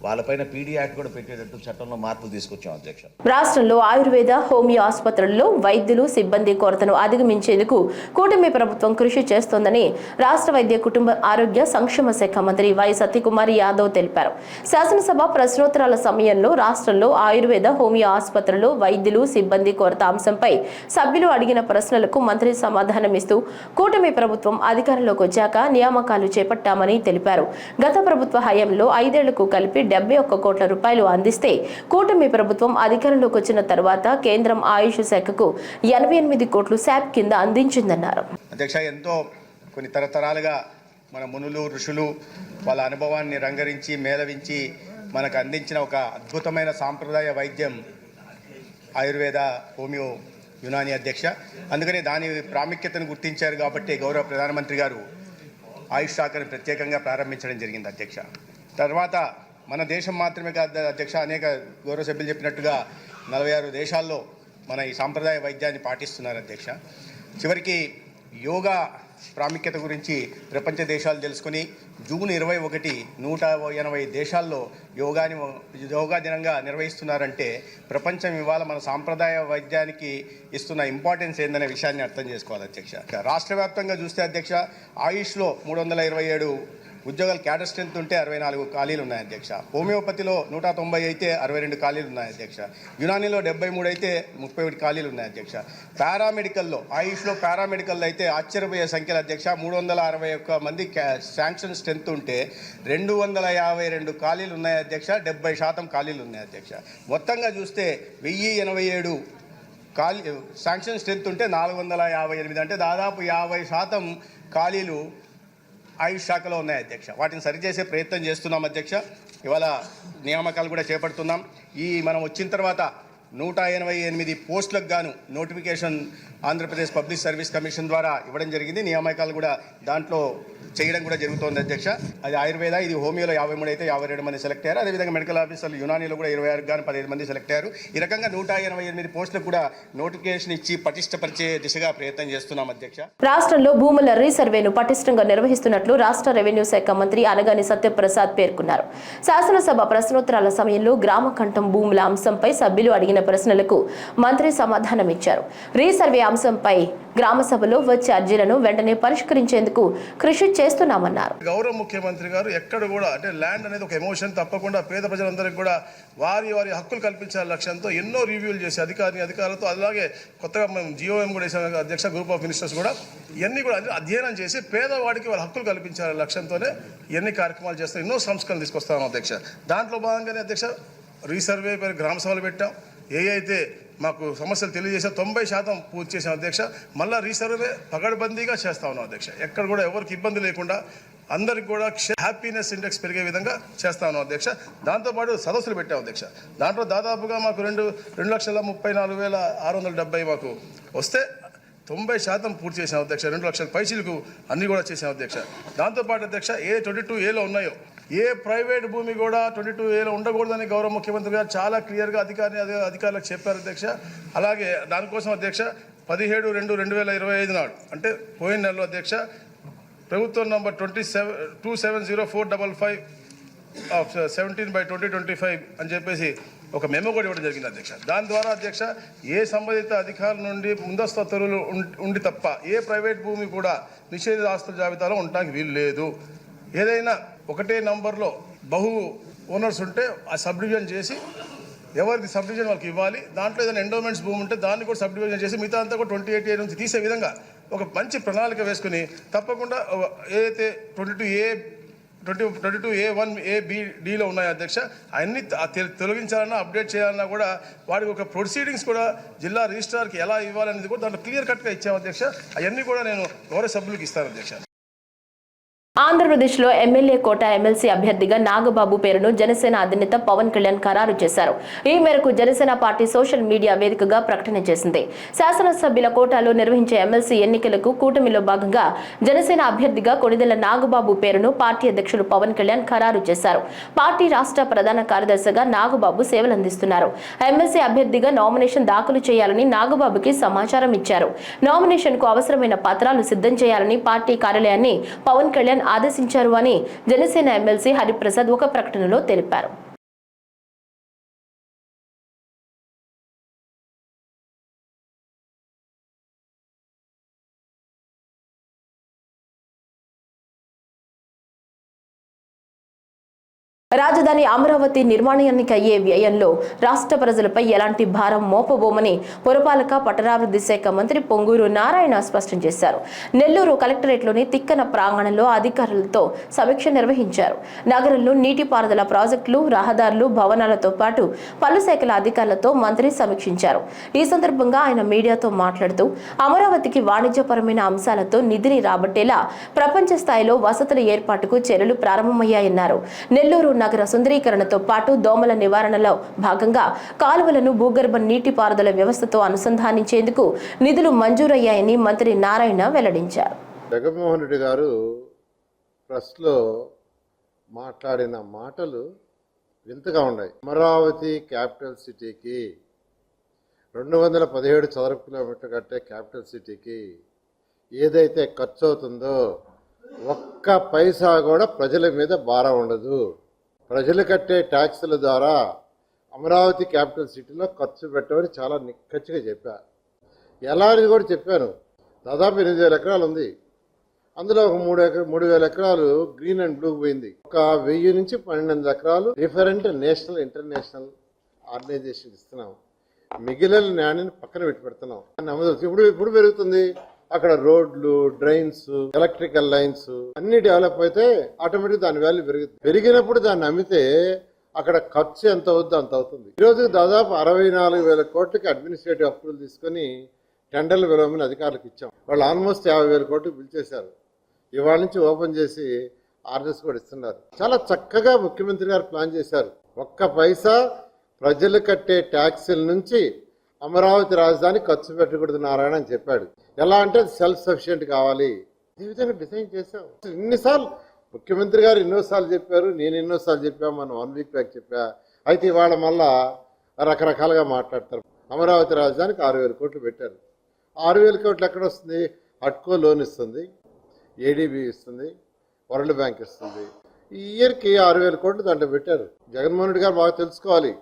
Speaker 7: వాళ్ళపైన పీడీ యాక్ట్ కూడా పెట్టేటట్టు చట్టంలో మార్పులు తీసుకొచ్చాం అధ్యక్ష.
Speaker 1: రాష్ట్రంలో ఆయుర్వేద, హోమియో ఆసుపత్రుల్లో వైద్యులు, సిబ్బంది కొరతను అధిగమించేందుకు కూటమి ప్రభుత్వం కృషి చేస్తోందని రాష్ట్ర వైద్య కుటుంబ ఆరోగ్య సంక్షేమ శాఖ మంత్రి వై సత్యకుమార్ యాదవ్ తెలిపారు. శాసనసభ ప్రశ్నోత్తరాల సమయంలో రాష్ట్రంలో ఆయుర్వేద, హోమియో ఆసుపత్రుల్లో వైద్యులు, సిబ్బంది కొరత అంశంపై సభ్యులు అడిగిన ప్రశ్నలకు మంత్రి సమాధానమిస్తూ కూటమి ప్రభుత్వం అధికారంలోకి వచ్చాక నియామకాలు చేపట్టామని తెలిపారు. గత ప్రభుత్వ హయాంలో 5 ఏళ్లకు కలిపి 71 కోట్ల రూపాయలు అందిస్తే కూటమి ప్రభుత్వం అధికారంలోకి వచ్చిన తర్వాత కేంద్రం ఆయుష్ శాఖకు 88 కోట్లు శాప్ కింద అందించిందన్నారు.
Speaker 10: అధ్యక్ష, ఎంతో కొన్ని తరతరాలుగా మన మునులు, ఋషులు వాళ్ళ అనుభవాన్ని రంగరించి మేళవించి మనకు అందించిన ఒక అద్భుతమైన సాంప్రదాయ వైద్యం ఆయుర్వేద, హోమియో, యునాని అధ్యక్ష. అందుకని దాని ప్రాముఖ్యతను గుర్తించారు కాబట్టి గౌరవ ప్రధానమంత్రి గారు ఆయుష్ శాఖను ప్రత్యేకంగా ప్రారంభించడం జరిగింది అధ్యక్ష. తర్వాత మన దేశం మాత్రమే కాదు అధ్యక్ష, అనేక గౌరవ సభ్యులు చెప్పినట్టుగా 46 దేశాల్లో మన ఈ సాంప్రదాయ వైద్యాన్ని పాటిస్తున్నారు అధ్యక్ష. చివరికి యోగా ప్రాముఖ్యత గురించి ప్రపంచ దేశాలు తెలుసుకుని జూన్ 21 180 దేశాల్లో యోగా దినంగా నిర్వహిస్తున్నారంటే ప్రపంచం ఇవాళ మన సాంప్రదాయ వైద్యానికి ఇస్తున్న ఇంపార్టెన్స్ ఏందనే విషయాన్ని అర్థం చేసుకోవాలి అధ్యక్ష. రాష్ట్ర వ్యాప్తంగా చూస్తే అధ్యక్ష, ఆయుష్లో 327 ఉద్యోగాలు క్యాడర్ స్ట్రెంత్ ఉంటే 64 ఖాళీలు ఉన్నాయి అధ్యక్ష. హోమియోపతిలో 190 అయితే 62 ఖాళీలు ఉన్నాయి అధ్యక్ష. యునానీలో 73 అయితే 31 ఖాళీలు ఉన్నాయి అధ్యక్ష. పారామెడికల్లో, ఆయుష్లో పారామెడికల్లో అయితే ఆశ్చర్యపోయే సంఖ్యలు అధ్యక్ష. 361 మంది శాంక్షన్ స్ట్రెంత్ ఉంటే 252 ఖాళీలు ఉన్నాయి అధ్యక్ష. 70% ఖాళీలు ఉన్నాయి అధ్యక్ష. మొత్తంగా చూస్తే 1087 శాంక్షన్ స్ట్రెంత్ ఉంటే 458, అంటే దాదాపు 50% ఖాళీలు ఆయుష్ శాఖలో ఉన్నాయి అధ్యక్ష. వాటిని సరిచేసే ప్రయత్నం చేస్తున్నాం అధ్యక్ష. ఇవాళ నియామకాలు కూడా చేపడుతున్నాం. మనం వచ్చిన తర్వాత 188 పోస్టులకు గాను notification Andhra Pradesh public service commission ద్వారా ఇవ్వడం జరిగింది. నియామకాలు కూడా దాంట్లో చేయడం కూడా జరుగుతోంది అధ్యక్ష. అది ఆయుర్వేద, ఇది హోమియోలో 53 అయితే 52 మంది సెలెక్ట్ అయ్యారు. అదేవిధంగా మెడికల్ ఆఫీసర్లు యునానీలో కూడా 26 గాను 15 మంది సెలెక్ట్ అయ్యారు. ఈ రకంగా 188 పోస్టులకు కూడా నోటిఫికేషన్ ఇచ్చి పటిష్టపరిచే దిశగా ప్రయత్నం చేస్తున్నాం అధ్యక్ష.
Speaker 1: రాష్ట్రంలో భూముల రీసర్వేను పటిష్టంగా నిర్వహిస్తున్నట్లు రాష్ట్ర రెవెన్యూ శాఖ మంత్రి అనగాని సత్యప్రసాద్ పేర్కొన్నారు. శాసనసభ ప్రశ్నోత్తరాల సమయంలో గ్రామ కంఠం భూముల అంశంపై సభ్యులు అడిగిన ప్రశ్నలకు మంత్రి సమాధానమిచ్చారు. రీసర్వే అంశంపై గ్రామ సభలో వచ్చే అర్జీలను వెంటనే పరిష్కరించేందుకు కృషి చేస్తున్నామన్నారు.
Speaker 11: గౌరవ ముఖ్యమంత్రి గారు ఎక్కడ కూడా అంటే ల్యాండ్ అనేది ఒక ఎమోషన్, తప్పకుండా పేద ప్రజలందరికీ కూడా వారి హక్కులు కల్పించాల లక్ష్యంతో ఎన్నో రివ్యూలు చేసి అధికారులతో, అలాగే కొత్తగా మేము జిఓఎం కూడా వేసాం అధ్యక్ష, గ్రూప్ ఆఫ్ మినిస్టర్స్ కూడా ఇవన్నీ కూడా అధ్యయనం చేసి పేదవాడికి వాళ్ళ హక్కులు కల్పించాలనే లక్ష్యంతోనే ఇవన్నీ కార్యక్రమాలు చేస్తాం. ఎన్నో సంస్కరణలు తీసుకొస్తాం అధ్యక్ష. దాంట్లో భాగంగానే అధ్యక్ష రీసర్వే గ్రామ సభలు పెట్టాం. అయితే మాకు సమస్యలు తెలియజేసే 90% పూర్తి చేసాం అధ్యక్ష. మళ్ళీ రీసర్వే పగడ్బందీగా చేస్తా ఉన్నాం అధ్యక్ష. ఎక్కడ కూడా ఎవరికి ఇబ్బంది లేకుండా అందరికి కూడా హ్యాపీనెస్ ఇండెక్స్ పెరిగే విధంగా చేస్తా ఉన్నాం అధ్యక్ష. దాంతోపాటు సదస్సులు పెట్టాం అధ్యక్ష. దాంట్లో దాదాపుగా మాకు 2,34,670 మాకు వస్తే 90% పూర్తి చేసాం అధ్యక్ష. 2 లక్షల పైసలకు అన్నీ కూడా చేసాం అధ్యక్ష. దాంతోపాటు అధ్యక్ష ఏ 22Aలో ఉన్నాయో ఏ ప్రైవేట్ భూమి కూడా 22Aలో ఉండకూడదని గౌరవ ముఖ్యమంత్రి గారు చాలా క్లియర్గా అధికారులకు చెప్పారు అధ్యక్ష. అలాగే దానికోసం అధ్యక్ష 17/2/2025 నాడు అంటే పోయిన నెలలో అధ్యక్ష ప్రభుత్వం నంబర్ 270455 17/2025 అని చెప్పేసి ఒక మెమో కూడా ఇవ్వడం జరిగింది అధ్యక్ష. దాని ద్వారా అధ్యక్ష ఏ సంబంధిత అధికారుల నుండి ముందస్తు ఉత్తర్వులు ఉండి తప్ప ఏ ప్రైవేట్ భూమి కూడా నిషేధిత ఆస్తుల జాబితాలో ఉండడానికి వీలు లేదు. ఏదైనా ఒకటే నంబర్లో బహు ఓనర్స్ ఉంటే ఆ సబ్ డివిజన్ చేసి ఎవరికి సబ్ డివిజన్ వాళ్ళకి ఇవ్వాలి. దాంట్లో ఏదైనా ఎండోమెంట్స్ భూమి ఉంటే దాన్ని కూడా సబ్ డివిజన్ చేసి మిగతా అంతా కూడా 28A నుంచి తీసే విధంగా ఒక మంచి ప్రణాళిక వేసుకుని తప్పకుండా ఏదైతే 22A1A-B-Dలో ఉన్నాయో అధ్యక్ష అవన్నీ తొలగించాలన్నా అప్డేట్ చేయాలన్నా కూడా వాడికి ఒక ప్రొసీడింగ్స్ కూడా జిల్లా రిజిస్ట్రార్కి ఎలా ఇవ్వాలనేది కూడా దాంట్లో క్లియర్ కట్గా ఇచ్చాము అధ్యక్ష. అవన్నీ కూడా నేను గౌరవ సభ్యులకు ఇస్తాను అధ్యక్ష.
Speaker 1: ఆంధ్రప్రదేశ్లో ఎమ్మెల్యే కోట ఎమ్మెల్సీ అభ్యర్థిగా నాగబాబు పేరును జనసేన అధినేత పవన్ కళ్యాణ్ ఖరారు చేశారు. ఈ మేరకు జనసేన పార్టీ సోషల్ మీడియా వేదికగా ప్రకటన చేసింది. శాసనసభ్యుల కోటాలో నిర్వహించే ఎమ్మెల్సీ ఎన్నికలకు కూటమిలో భాగంగా జనసేన అభ్యర్థిగా కొణిదెల నాగబాబు పేరును పార్టీ అధ్యక్షులు పవన్ కళ్యాణ్ ఖరారు చేశారు. పార్టీ రాష్ట్ర ప్రధాన కార్యదర్శిగా నాగబాబు సేవలందిస్తున్నారు. ఎమ్మెల్సీ అభ్యర్థిగా నామినేషన్ దాఖలు చేయాలని నాగబాబుకి సమాచారం ఇచ్చారు. నామినేషన్ కు అవసరమైన పత్రాలు సిద్ధం చేయాలని పార్టీ కార్యాలయాన్ని పవన్ కళ్యాణ్ ఆదేశించారు అని జనసేన ఎమ్మెల్సీ హరిప్రసాద్ ఒక ప్రకటనలో తెలిపారు. రాజధాని అమరావతి నిర్మాణానికి అయ్యే వ్యయంలో రాష్ట్ర ప్రజలపై ఎలాంటి భారం మోపబోమని పురపాలక పట్టణాభివృద్ధి శాఖ మంత్రి పొంగూరు నారాయణ స్పష్టం చేశారు. నెల్లూరు కలెక్టరేట్లోని తిక్కన ప్రాంగణంలో అధికారులతో సమీక్ష నిర్వహించారు. నగరంలో నీటిపారుదల ప్రాజెక్టులు, రహదారులు, భవనాలతో పాటు పలు శాఖల అధికారులతో మంత్రి సమీక్షించారు. ఈ సందర్భంగా ఆయన మీడియాతో మాట్లాడుతూ అమరావతికి వాణిజ్యపరమైన అంశాలతో నిధిని రాబట్టేలా ప్రపంచ స్థాయిలో వసతుల ఏర్పాటుకు చర్యలు ప్రారంభమయ్యాయన్నారు. నెల్లూరు నగర సుందరీకరణతో పాటు దోమల నివారణలో భాగంగా కాలువలను భూగర్భ నీటిపారుదల వ్యవస్థతో అనుసంధానించేందుకు నిధులు మంజూరయ్యాయని మంత్రి నారాయణ వెల్లడించారు.
Speaker 12: జగన్మోహన్ రెడ్డి గారు ప్రెస్లో మాట్లాడిన మాటలు వింతగా ఉన్నాయి. అమరావతి క్యాపిటల్ సిటీకి 217 చదరపు కిలోమీటర్లు కట్టే క్యాపిటల్ సిటీకి ఏదైతే ఖర్చు అవుతుందో ఒక్క పైసా కూడా ప్రజల మీద భారం ఉండదు. ప్రజలు కట్టే ట్యాక్సుల ద్వారా అమరావతి క్యాపిటల్ సిటీలో ఖర్చు పెట్టమని చాలా నిక్కచ్చిగా చెప్పాను. ఎలా అనేది కూడా చెప్పాను. దాదాపు 8,000 ఎకరాలు ఉంది. అందులో ఒక 3,000 ఎకరాలు గ్రీన్ అండ్ బ్లూ పోయింది. ఒక 1000 నుంచి 1200 ఎకరాలు డిఫరెంట్ నేషనల్ ఇంటర్నేషనల్ ఆర్గనైజేషన్ ఇస్తున్నాం. మిగిలిన న్యాయాన్ని పక్కన పెడుతున్నాం. ఇప్పుడు పెరుగుతుంది. అక్కడ రోడ్లు, డ్రైన్స్, ఎలక్ట్రికల్ లైన్స్ అన్ని డెవలప్ అయితే ఆటోమేటిక్ దాని వాల్యూ పెరుగుతుంది. పెరిగినప్పుడు దాన్ని అమ్మితే అక్కడ ఖర్చు ఎంత అవుద్దో అంత అవుతుంది. ఈరోజు దాదాపు 64,000 కోట్లకి అడ్మినిస్ట్రేటివ్ అప్రూవల్ తీసుకుని టెండర్లు పిలవమని అధికారులకు ఇచ్చాం. వాళ్ళు ఆల్మోస్ట్ 50,000 కోట్లు బిల్ చేశారు. ఇవాళ నుంచి ఓపెన్ చేసి ఆర్డర్స్ కూడా ఇస్తున్నారు. చాలా చక్కగా ముఖ్యమంత్రి గారు ప్లాన్ చేశారు. ఒక్క పైసా ప్రజలు కట్టే ట్యాక్సుల నుంచి అమరావతి రాజధాని ఖర్చు పెట్టకూడదు నారాయణ అని చెప్పాడు. ఎలా అంటే సెల్ఫ్ సఫిషియెంట్ కావాలి. ఈ విధంగా డిజైన్ చేశాం. ఇన్నిసార్లు ముఖ్యమంత్రి గారు ఎన్నోసార్లు చెప్పారు, నేను ఎన్నోసార్లు చెప్పా, మనం 1 వీక్ బ్యాక్ చెప్పా. అయితే ఇవాళ మళ్ళా రకరకాలుగా మాట్లాడతారు. అమరావతి రాజధానికి 6,000 కోట్లు పెట్టారు. 6,000 కోట్లు ఎక్కడ వస్తుంది? అట్కో లోన్ ఇస్తుంది, ఏడీబీ ఇస్తుంది, వరల్డ్ బ్యాంక్ ఇస్తుంది. ఈ ఇయర్కి 6,000 కోట్లు దాంట్లో పెట్టారు. జగన్మోహన్ రెడ్డి గారు బాగా తెలుసుకోవాలి.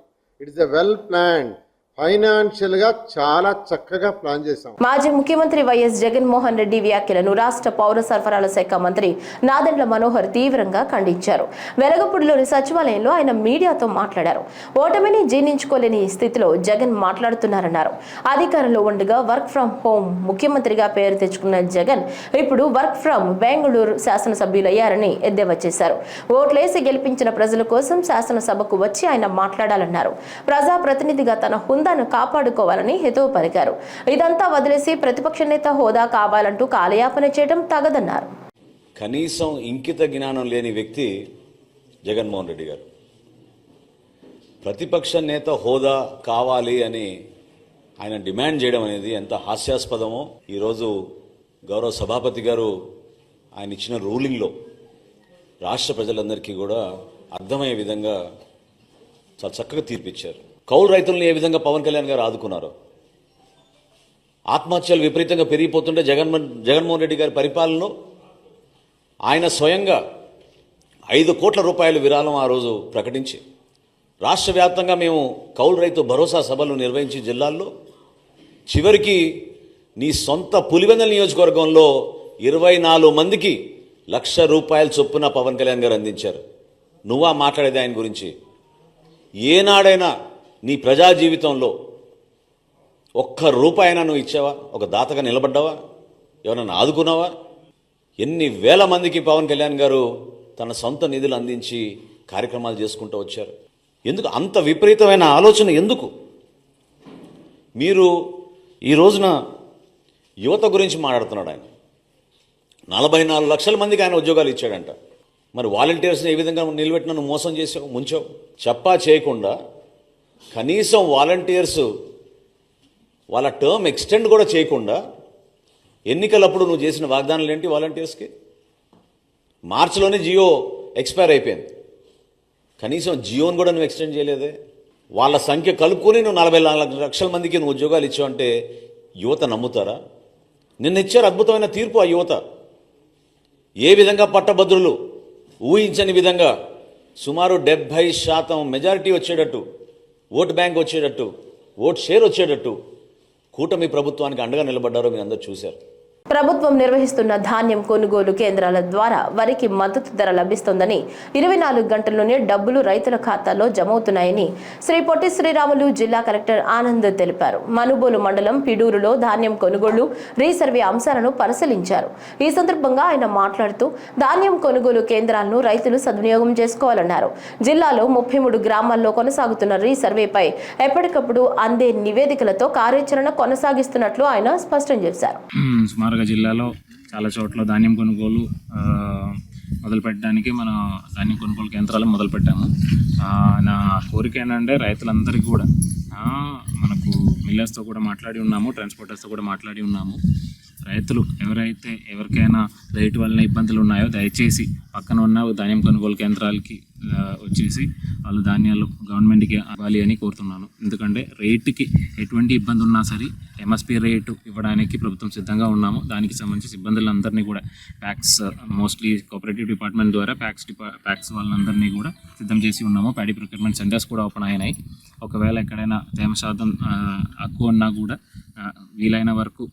Speaker 12: It is a well planned ఫైనాన్షియల్గా చాలా చక్కగా ప్లాన్ చేశాం.
Speaker 1: మాజీ ముఖ్యమంత్రి వైఎస్ జగన్మోహన్ రెడ్డి వ్యాఖ్యలను రాష్ట్ర పౌర సరఫరాల శాఖ మంత్రి నాదెండ్ల మనోహర్ తీవ్రంగా ఖండించారు. వెలగపూడిలోని సచివాలయంలో ఆయన మీడియాతో మాట్లాడారు. ఓటమిని జీర్ణించుకోలేని స్థితిలో జగన్ మాట్లాడుతున్నారన్నారు. అధికారంలో ఉండగా వర్క్ ఫ్రం హోమ్ ముఖ్యమంత్రిగా పేరు తెచ్చుకున్న జగన్ ఇప్పుడు వర్క్ ఫ్రం బెంగళూరు శాసనసభ్యులయ్యారని ఎద్దేవా చేశారు. ఓట్లేసి గెలిపించిన ప్రజల కోసం శాసనసభకు వచ్చి ఆయన మాట్లాడాలన్నారు. ప్రజాప్రతినిధిగా తన హుందాను కాపాడుకోవాలని హితవు పలికారు. ఇదంతా వదిలేసి ప్రతిపక్ష నేత హోదా కావాలంటూ కాలయాపన చేయడం తగదన్నారు.
Speaker 13: కనీసం ఇంకిత జ్ఞానం లేని వ్యక్తి జగన్మోహన్ రెడ్డి గారు. ప్రతిపక్ష నేత హోదా కావాలి అని ఆయన డిమాండ్ చేయడం అనేది ఎంత హాస్యాస్పదమో ఈరోజు గౌరవ సభాపతి గారు ఆయన ఇచ్చిన రూలింగ్లో రాష్ట్ర ప్రజలందరికీ కూడా అర్థమయ్యే విధంగా చాలా చక్కగా తీర్పిచ్చారు. కౌలు రైతులను ఏ విధంగా పవన్ కళ్యాణ్ గారు ఆదుకున్నారు. ఆత్మహత్యలు విపరీతంగా పెరిగిపోతుంటే జగన్మోహన్ రెడ్డి గారి పరిపాలనలో ఆయన స్వయంగా 5 కోట్ల రూపాయల విరాళం ఆ రోజు ప్రకటించి రాష్ట్ర వ్యాప్తంగా మేము కౌలు రైతు భరోసా సభలు నిర్వహించి జిల్లాల్లో చివరికి నీ సొంత పులివెందుల నియోజకవర్గంలో 24 మందికి ₹1,00,000 చొప్పున పవన్ కళ్యాణ్ గారు అందించారు. నువ్వా మాట్లాడేది ఆయన గురించి? ఏనాడైనా నీ ప్రజా జీవితంలో ₹1 నువ్వు ఇచ్చావా? ఒక దాతగా నిలబడ్డావా? ఎవరన్నా ఆదుకున్నావా? ఎన్ని వేల మందికి పవన్ కళ్యాణ్ గారు తన సొంత నిధులు అందించి కార్యక్రమాలు చేసుకుంటూ వచ్చారు. ఎందుకు అంత విపరీతమైన ఆలోచన? ఎందుకు మీరు ఈ రోజున యువత గురించి మాట్లాడుతున్నాడు ఆయన? 44 లక్షల మందికి ఆయన ఉద్యోగాలు ఇచ్చాడంట. మరి వాలంటీర్స్ని ఏ విధంగా నిలబెట్టిన నువ్వు మోసం చేసావు, ముంచావు? చెప్పా చేయకుండా కనీసం వాలంటీర్స్ వాళ్ళ టర్మ్ ఎక్స్టెండ్ కూడా చేయకుండా ఎన్నికలప్పుడు నువ్వు చేసిన వాగ్దానాలు ఏంటి? వాలంటీర్స్కి మార్చిలోనే జియో ఎక్స్పైర్ అయిపోయింది. కనీసం జియోని కూడా నువ్వు ఎక్స్టెండ్ చేయలేదే. వాళ్ళ సంఖ్య కలుపుకొని నువ్వు 44 లక్షల మందికి నువ్వు ఉద్యోగాలు ఇచ్చావు అంటే యువత నమ్ముతారా? నిన్న ఇచ్చారు అద్భుతమైన తీర్పు. ఆ యువత ఏ విధంగా పట్టభద్రులు ఊహించని విధంగా సుమారు 70% మెజారిటీ వచ్చేటట్టు, ఓట్ బ్యాంక్ వచ్చేటట్టు, ఓట్ షేర్ వచ్చేటట్టు కూటమి ప్రభుత్వానికి అండగా నిలబడ్డారో మీరు అందరూ చూశారు.
Speaker 1: ప్రభుత్వం నిర్వహిస్తున్న ధాన్యం కొనుగోలు కేంద్రాల ద్వారా వరికి మద్దతు ధర లభిస్తోందని 24 గంటల్లోనే డబ్బులు రైతుల ఖాతాల్లో జమవుతున్నాయని శ్రీ పొట్టి శ్రీరాములు జిల్లా కలెక్టర్ ఆనంద్ తెలిపారు. మనుబోలు మండలం పిడూరులో ధాన్యం కొనుగోలు రీసర్వే అంశాలను పరిశీలించారు. ఈ సందర్భంగా ఆయన మాట్లాడుతూ ధాన్యం కొనుగోలు కేంద్రాలను రైతులు సద్వినియోగం చేసుకోవాలన్నారు. జిల్లాలో 33 గ్రామాల్లో కొనసాగుతున్న రీసర్వేపై ఎప్పటికప్పుడు అందే నివేదికలతో కార్యాచరణ కొనసాగిస్తున్నట్లు ఆయన స్పష్టం చేశారు.
Speaker 6: జిల్లాలో చాలా చోట్ల ధాన్యం కొనుగోలు మొదలుపెట్టడానికి మన ధాన్యం కొనుగోలు కేంద్రాలు మొదలుపెట్టాము. నా కోరిక ఏంటంటే రైతులందరికీ కూడా మనకు మిల్లర్స్తో కూడా మాట్లాడి ఉన్నాము, ట్రాన్స్పోర్టర్స్తో కూడా మాట్లాడి ఉన్నాము. రైతులు ఎవరికైనా రేటు వలన ఇబ్బందులు ఉన్నాయో దయచేసి పక్కన ఉన్న ధాన్యం కొనుగోలు కేంద్రాలకి వచ్చేసి వాళ్ళు ధాన్యాలు గవర్నమెంట్కి ఇవ్వాలి అని కోరుతున్నాను. ఎందుకంటే రేటుకి ఎటువంటి ఇబ్బంది ఉన్నా సరే ఎంఎస్పీ రేటు ఇవ్వడానికి ప్రభుత్వం సిద్ధంగా ఉన్నాము. దానికి సంబంధించి సిబ్బందులందరినీ కూడా ప్యాక్స్ మోస్ట్లీ కోఆపరేటివ్ డిపార్ట్మెంట్ ద్వారా ప్యాక్స్ వాళ్ళందరినీ కూడా సిద్ధం చేసి ఉన్నాము. ప్యాడీ ప్రొక్యూర్మెంట్ సెంటర్స్ కూడా ఓపెన్ అయినాయి. ఒకవేళ ఎక్కడైనా తేమ శాతం ఎక్కువ ఉన్నా కూడా వీలైన వరకు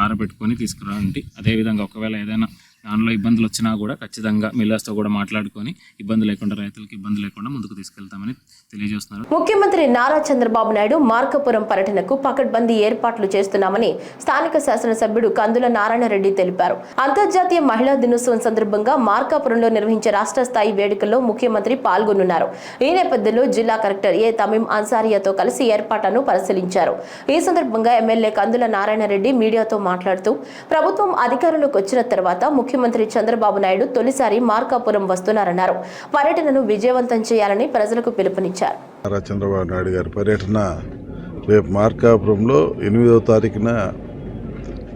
Speaker 6: ఆరబెట్టుకొని తీసుకురండి. అదేవిధంగా ఒకవేళ ఏదైనా దానిలో ఇబ్బందులు వచ్చినా కూడా ఖచ్చితంగా మిల్లర్స్తో కూడా మాట్లాడుకొని ఇబ్బంది లేకుండా రైతులకు ఇబ్బంది లేకుండా ముందుకు తీసుకెళ్తామని తెలియజేస్తున్నారు.
Speaker 1: ముఖ్యమంత్రి నారా చంద్రబాబు నాయుడు మార్కాపురం పర్యటనకు పకడ్బందీ ఏర్పాట్లు చేస్తున్నామని స్థానిక శాసనసభ్యుడు కందుల నారాయణరెడ్డి తెలిపారు. అంతర్జాతీయ మహిళా దినోత్సవం సందర్భంగా మార్కాపురంలో నిర్వహించే రాష్ట్ర స్థాయి వేడుకల్లో ముఖ్యమంత్రి పాల్గొనున్నారు. ఈ నేపథ్యంలో జిల్లా కలెక్టర్ ఏ తమీం అన్సారియాతో కలిసి ఏర్పాట్లను పరిశీలించారు. ఈ సందర్భంగా ఎమ్మెల్యే కందుల నారాయణరెడ్డి మీడియాతో మాట్లాడుతూ ప్రభుత్వం అధికారంలోకి వచ్చిన తర్వాత ముఖ్యమంత్రి చంద్రబాబు నాయుడు తొలిసారి మార్కాపురం వస్తున్నారన్నారు. పర్యటనను విజయవంతం చేయాలని ప్రజలకు పిలుపునిచ్చారు.
Speaker 11: చంద్రబాబు నాయుడు గారి పర్యటన రేపు మార్కాపురంలో 8వ తారీఖున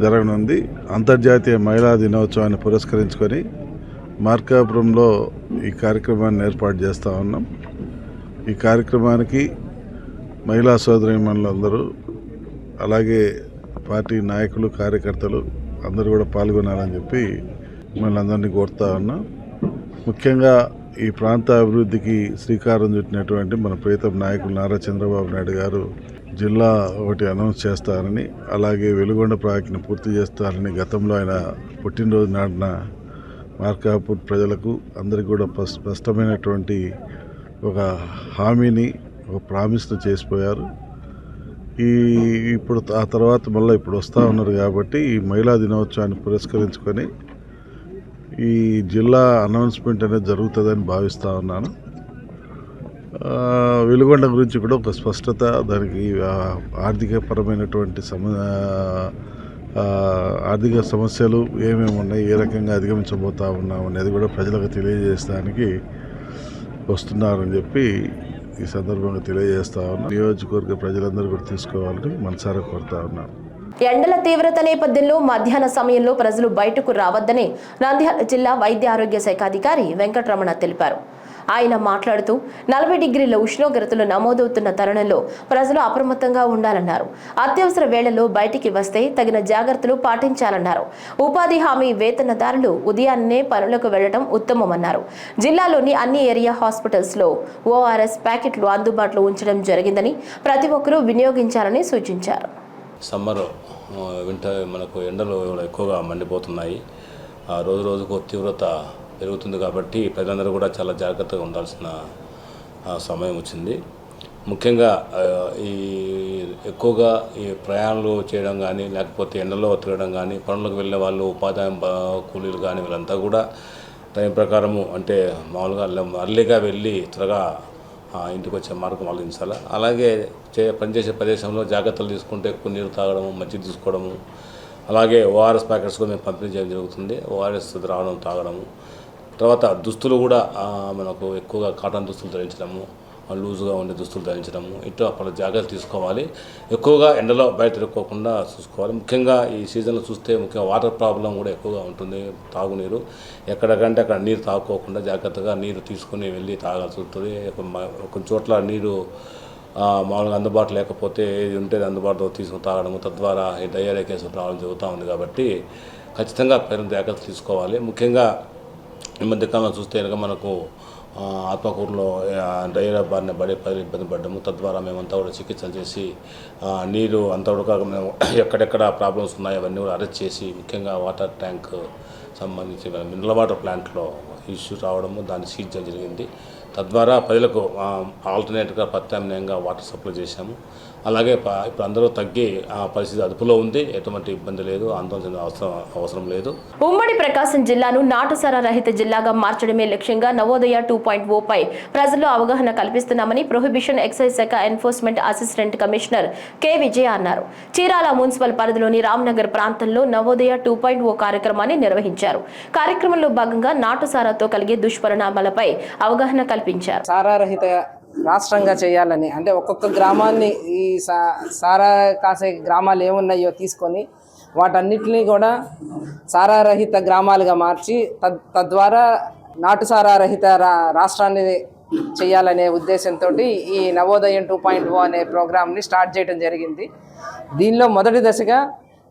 Speaker 11: జరగనుంది. అంతర్జాతీయ మహిళా దినోత్సవాన్ని పురస్కరించుకొని మార్కాపురంలో ఈ కార్యక్రమాన్ని ఏర్పాటు చేస్తూ ఉన్నాం. ఈ కార్యక్రమానికి మహిళా సోదరీమణులందరూ అలాగే పార్టీ నాయకులు కార్యకర్తలు అందరూ కూడా పాల్గొనాలని చెప్పి మిమ్మల్ని అందరినీ కోరుతా ఉన్నాం. ముఖ్యంగా ఈ ప్రాంత అభివృద్ధికి శ్రీకారం చుట్టినటువంటి మన ప్రీతం నాయకులు నారా చంద్రబాబు నాయుడు గారు జిల్లా ఒకటి అనౌన్స్ చేస్తారని, అలాగే వెలుగొండ ప్రాజెక్టును పూర్తి చేస్తారని గతంలో ఆయన పుట్టినరోజు నాటిన మార్కాపూర్ ప్రజలకు అందరికీ కూడా స్పష్టమైనటువంటి ఒక హామీని, ఒక ప్రామిస్ను చేసిపోయారు. ఇప్పుడు ఆ తర్వాత మళ్ళీ ఇప్పుడు వస్తూ ఉన్నారు కాబట్టి ఈ మహిళా దినోత్సవాన్ని పురస్కరించుకొని ఈ జిల్లా అనౌన్స్మెంట్ అనేది జరుగుతుందని భావిస్తూ ఉన్నాను. వెలుగొండ గురించి కూడా ఒక స్పష్టత, దానికి ఆర్థికపరమైనటువంటి ఆర్థిక సమస్యలు ఏమేమి ఉన్నాయి, ఏ రకంగా అధిగమించబోతా ఉన్నాం అనేది కూడా ప్రజలకు తెలియజేయడానికి వస్తున్నారని చెప్పి ఈ సందర్భంగా తెలియజేస్తా ఉన్నాం. నియోజకవర్గ ప్రజలందరూ కూడా తీసుకోవాలని మనసారా కోరుతా ఉన్నాను.
Speaker 1: ఎండల తీవ్రత నేపథ్యంలో మధ్యాహ్న సమయంలో ప్రజలు బయటకు రావద్దని నంద్యాల జిల్లా వైద్య ఆరోగ్య శాఖ అధికారి వెంకటరమణ తెలిపారు. ఆయన మాట్లాడుతూ 40 డిగ్రీల ఉష్ణోగ్రతలు నమోదవుతున్న తరుణంలో ప్రజలు అప్రమత్తంగా ఉండాలన్నారు. అత్యవసర వేళల్లో బయటికి వస్తే తగిన జాగ్రత్తలు పాటించాలన్నారు. ఉపాధి హామీ వేతనదారులు ఉదయాన్నే పనులకు వెళ్లడం ఉత్తమమన్నారు. జిల్లాలోని అన్ని ఏరియా హాస్పిటల్స్ లో ORS ప్యాకెట్లు అందుబాటులో ఉంచడం జరిగిందని ప్రతి ఒక్కరూ వినియోగించాలని సూచించారు.
Speaker 14: సమ్మర్ వింటర్ మనకు ఎండలు ఎక్కువగా మండిపోతున్నాయి. రోజు రోజుకు తీవ్రత పెరుగుతుంది కాబట్టి ప్రజలందరూ కూడా చాలా జాగ్రత్తగా ఉండాల్సిన సమయం వచ్చింది. ముఖ్యంగా ఎక్కువగా ఈ ప్రయాణాలు చేయడం కానీ, లేకపోతే ఎండలో తిరగడం కానీ, పనులకు వెళ్ళే వాళ్ళు, ఉపాధి కూలీలు కానీ వీళ్ళంతా కూడా టైం ప్రకారము, అంటే మామూలుగా అర్లీగా వెళ్ళి త్వరగా ఇంటికి వచ్చే మార్గం ఆలోచించాలి. అలాగే పనిచేసే ప్రదేశంలో జాగ్రత్తలు తీసుకుంటే ఎక్కువ నీరు తాగడము, మజ్జిగ తీసుకోవడము, అలాగే ORS ప్యాకెట్స్ కూడా మేము పంపిణీ చేయడం జరుగుతుంది. ORS ద్రావణం తాగడము, తర్వాత దుస్తులు కూడా మనకు ఎక్కువగా కాటన్ దుస్తులు ధరించడము, లూజుగా ఉండే దుస్తులు ధరించడము, ఇట్లా పలు జాగ్రత్తలు తీసుకోవాలి. ఎక్కువగా ఎండలో బయట తిరగకుండా చూసుకోవాలి. ముఖ్యంగా ఈ సీజన్లో చూస్తే ముఖ్యంగా వాటర్ ప్రాబ్లం కూడా ఎక్కువగా ఉంటుంది. తాగునీరు ఎక్కడికంటే అక్కడ నీరు తాగుకోకుండా జాగ్రత్తగా నీరు తీసుకుని వెళ్ళి తాగాల్సి ఉంటుంది. కొన్ని చోట్ల నీరు మామూలుగా అందుబాటులో లేకపోతే ఏది ఉంటే అందుబాటులో తీసుకుని తాగడము, తద్వారా ఈ డయేరియా కేసులు రావడం జరుగుతూ ఉంది. కాబట్టి ఖచ్చితంగా ప్రజలు జాగ్రత్తలు తీసుకోవాలి. ముఖ్యంగా ఈ మధ్యకాలంలో చూస్తే కనుక మనకు ఆత్మకూరులో డయేరియా బారిన పడి ప్రజలు ఇబ్బంది పడ్డాము. తద్వారా మేమంతా కూడా చికిత్సలు చేసి నీరు అంతా కూడా మేము ఎక్కడెక్కడ ప్రాబ్లమ్స్ ఉన్నాయో అవన్నీ కూడా అరెస్ట్ చేసి, ముఖ్యంగా వాటర్ ట్యాంక్ సంబంధించి మినరల్ వాటర్ ప్లాంట్లో ఇష్యూ రావడము, దాన్ని సీజ్ చేయడం జరిగింది. తద్వారా ప్రజలకు ఆల్టర్నేట్గా ప్రత్యామ్నాయంగా వాటర్ సప్లై చేశాము. అలాగే ఇప్పుడు అందరూ తగ్గి పరిస్థితి అదుపులో ఉంది. ఎటువంటి ఇబ్బంది లేదు, ఆందోళన అవసరం లేదు.
Speaker 1: ఉమ్మడి ప్రకాశం జిల్లాను నాటుసారా రహిత జిల్లాగా మార్చడమే లక్ష్యంగా నవోదయ 2.0 పై ప్రజల్లో అవగాహన కల్పిస్తున్నామని ప్రొహిబిషన్ ఎక్సైజ్ శాఖ ఎన్ఫోర్స్మెంట్ అసిస్టెంట్ కమిషనర్ కె విజయ అన్నారు. చీరాల మున్సిపల్ పరిధిలోని రామ్నగర్ ప్రాంతంలో నవోదయ 2.0 కార్యక్రమాన్ని నిర్వహించారు. కార్యక్రమంలో భాగంగా నాటుసారాతో కలిగే దుష్పరిణామాలపై అవగాహన కల్పించారు.
Speaker 4: సారా రహిత రాష్ట్రంగా చేయాలని, అంటే ఒక్కొక్క గ్రామాన్ని ఈ సారా కాసే గ్రామాలు ఏమున్నాయో తీసుకొని వాటన్నిటినీ కూడా సారారహిత గ్రామాలుగా మార్చి తద్వారా నాటు సారారహిత రాష్ట్రాన్ని చేయాలనే ఉద్దేశంతో ఈ నవోదయం 2.0 అనే ప్రోగ్రామ్ని స్టార్ట్ చేయడం జరిగింది. దీనిలో మొదటి దశగా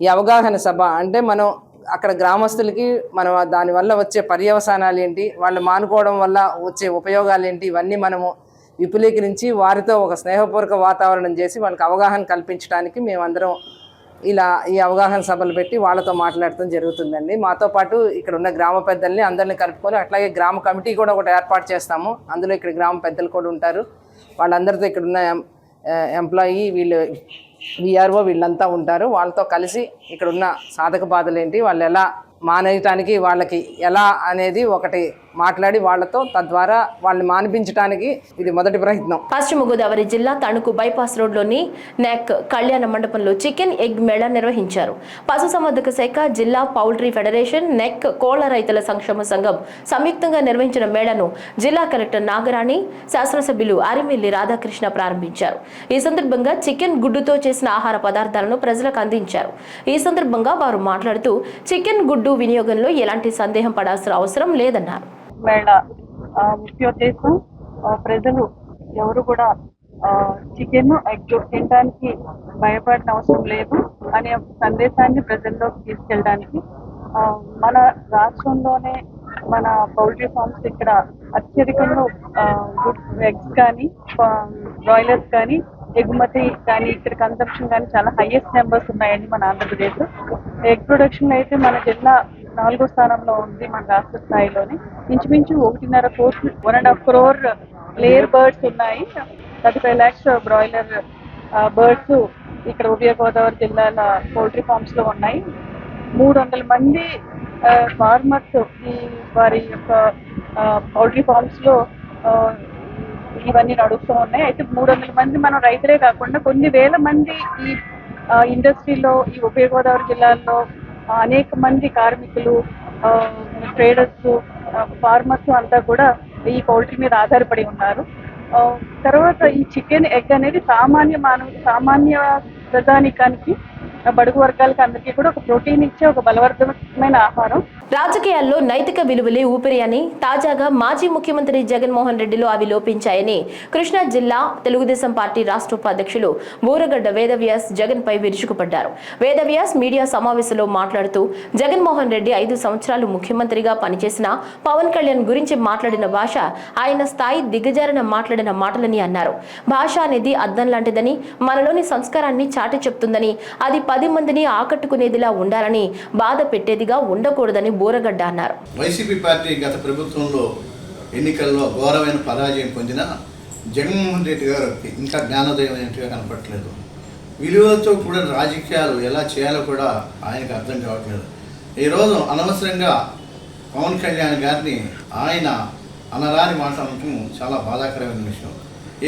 Speaker 4: ఈ అవగాహన సభ, అంటే మనం అక్కడ గ్రామస్తులకి మనం దానివల్ల వచ్చే పర్యవసానాలు ఏంటి, వాళ్ళు మానుకోవడం వల్ల వచ్చే ఉపయోగాలు ఏంటి, ఇవన్నీ మనము విపులీకరించి వారితో ఒక స్నేహపూర్వక వాతావరణం చేసి వాళ్ళకి అవగాహన కల్పించడానికి మేమందరం ఇలా ఈ అవగాహన సభలు పెట్టి వాళ్ళతో మాట్లాడటం జరుగుతుందండి. మాతో పాటు ఇక్కడ ఉన్న గ్రామ పెద్దల్ని అందరిని కలుపుకొని, అట్లాగే గ్రామ కమిటీ కూడా ఒకటి ఏర్పాటు చేస్తాము. అందులో ఇక్కడ గ్రామ పెద్దలు కూడా ఉంటారు. వాళ్ళందరితో ఇక్కడ ఉన్న ఎంప్లాయీ, వీళ్ళు VRO వీళ్ళంతా ఉంటారు. వాళ్ళతో కలిసి ఇక్కడ ఉన్న సాధక బాధలు ఏంటి, వాళ్ళు ఎలా మానేయటానికి వాళ్ళకి ఎలా అనేది ఒకటి మాట్లాడి వాళ్ళతో, తద్వారా వాళ్ళని మానిపించడానికి ఇది మొదటి ప్రయత్నం.
Speaker 1: పశ్చిమ గోదావరి జిల్లా తణుకు బైపాస్ రోడ్లోని నెక్ కళ్యాణ మండపంలో చికెన్ ఎగ్ మేళా నిర్వహించారు. పశుసంవర్ధక శాఖ, జిల్లా పౌల్ట్రీ ఫెడరేషన్, నెక్ కోళ్ల రైతుల సంక్షేమ సంఘం సంయుక్తంగా నిర్వహించిన మేళాను జిల్లా కలెక్టర్ నాగరాణి, శాసనసభ్యులు అరిమిల్లి రాధాకృష్ణ ప్రారంభించారు. ఈ సందర్భంగా చికెన్ గుడ్డుతో చేసిన ఆహార పదార్థాలను ప్రజలకు అందించారు. ఈ సందర్భంగా వారు మాట్లాడుతూ చికెన్ గుడ్డు వినియోగంలో ఎలాంటి సందేహం పడాల్సిన అవసరం లేదన్నారు.
Speaker 5: మేళ ముఖ్య ఉద్దేశం ప్రజలు ఎవరు కూడా చికెన్ ఎగ్ తినడానికి భయపడిన అవసరం లేదు అనే సందేశాన్ని ప్రజల్లోకి తీసుకెళ్ళడానికి మన రాష్ట్రంలోనే మన పౌల్ట్రీ ఫార్మ్స్ ఇక్కడ అత్యధికంగా గుడ్ ఎగ్స్ కానీ బ్రాయిలర్స్ కానీ ఎగుమతి కానీ ఇక్కడ కన్సంప్షన్ కానీ చాలా హైయెస్ట్ నెంబర్స్ ఉన్నాయండి మన ఆంధ్రప్రదేశ్. ఎగ్ ప్రొడక్షన్ అయితే మన జిల్లా 4వ స్థానంలో ఉంది మన రాష్ట్ర స్థాయిలోని. ఇంచుమించు 1.5 crore లేయర్ బర్డ్స్ ఉన్నాయి. 35 lakhs బ్రాయిలర్ బర్డ్స్ ఇక్కడ ఉభయ గోదావరి జిల్లాల పౌల్ట్రీ ఫార్మ్స్ లో ఉన్నాయి. 300 మంది ఫార్మర్స్ ఈ వారి యొక్క పౌల్ట్రీ ఫార్మ్స్ లో ఇవన్నీ నడుస్తూ ఉన్నాయి. అయితే 300 మంది మనం రైతులే కాకుండా కొన్ని వేల మంది ఈ ఇండస్ట్రీలో ఈ ఉభయ గోదావరి జిల్లాల్లో అనేక మంది కార్మికులు, ట్రేడర్స్, ఫార్మర్స్ అంతా కూడా ఈ పౌల్ట్రీ మీద ఆధారపడి ఉన్నారు. తర్వాత ఈ చికెన్ ఎగ్ అనేది సామాన్య ప్రజానికానికి, బడుగు వర్గాలకి అందరికీ కూడా ఒక ప్రోటీన్ ఇచ్చే ఒక బలవర్ధకమైన ఆహారం.
Speaker 1: రాజకీయాల్లో నైతిక విలువలే ఊపిరి అని తాజాగా మాజీ ముఖ్యమంత్రి జగన్మోహన్ రెడ్డిలో అవి లోపించాయని కృష్ణా జిల్లా తెలుగుదేశం పార్టీ రాష్ట్ర ఉపాధ్యక్షులు బూరగడ్డ వేదవ్యాస్ జగన్ పై విరుచుకుపడ్డారు. వేదవ్యాస్ మీడియా సమావేశంలో మాట్లాడుతూ జగన్మోహన్ రెడ్డి 5 సంవత్సరాలు ముఖ్యమంత్రిగా పనిచేసిన పవన్ కళ్యాణ్ గురించి మాట్లాడిన భాష ఆయన స్థాయి దిగజారిన మాట్లాడిన మాటలని అన్నారు. భాష అనేది అద్దం లాంటిదని, మనలోని సంస్కారాన్ని చాటి చెప్తుందని, అది 10 మందిని ఆకట్టుకునేదిలా ఉండాలని, బాధ పెట్టేదిగా ఉండకూడదని బూరగడ్డ అన్నారు.
Speaker 10: వైసీపీ పార్టీ గత ప్రభుత్వంలో ఎన్నికల్లో ఘోరమైన పరాజయం పొందిన జగన్మోహన్ రెడ్డి గారు ఇంకా జ్ఞానోదయం అయినట్టుగా కనపట్లేదు. విలువలతో కూడా రాజకీయాలు ఎలా చేయాలో కూడా ఆయనకు అర్థం కావట్లేదు. ఈరోజు అనవసరంగా పవన్ కళ్యాణ్ గారిని ఆయన అనరాని మాట్లాడటం చాలా బాధాకరమైన విషయం.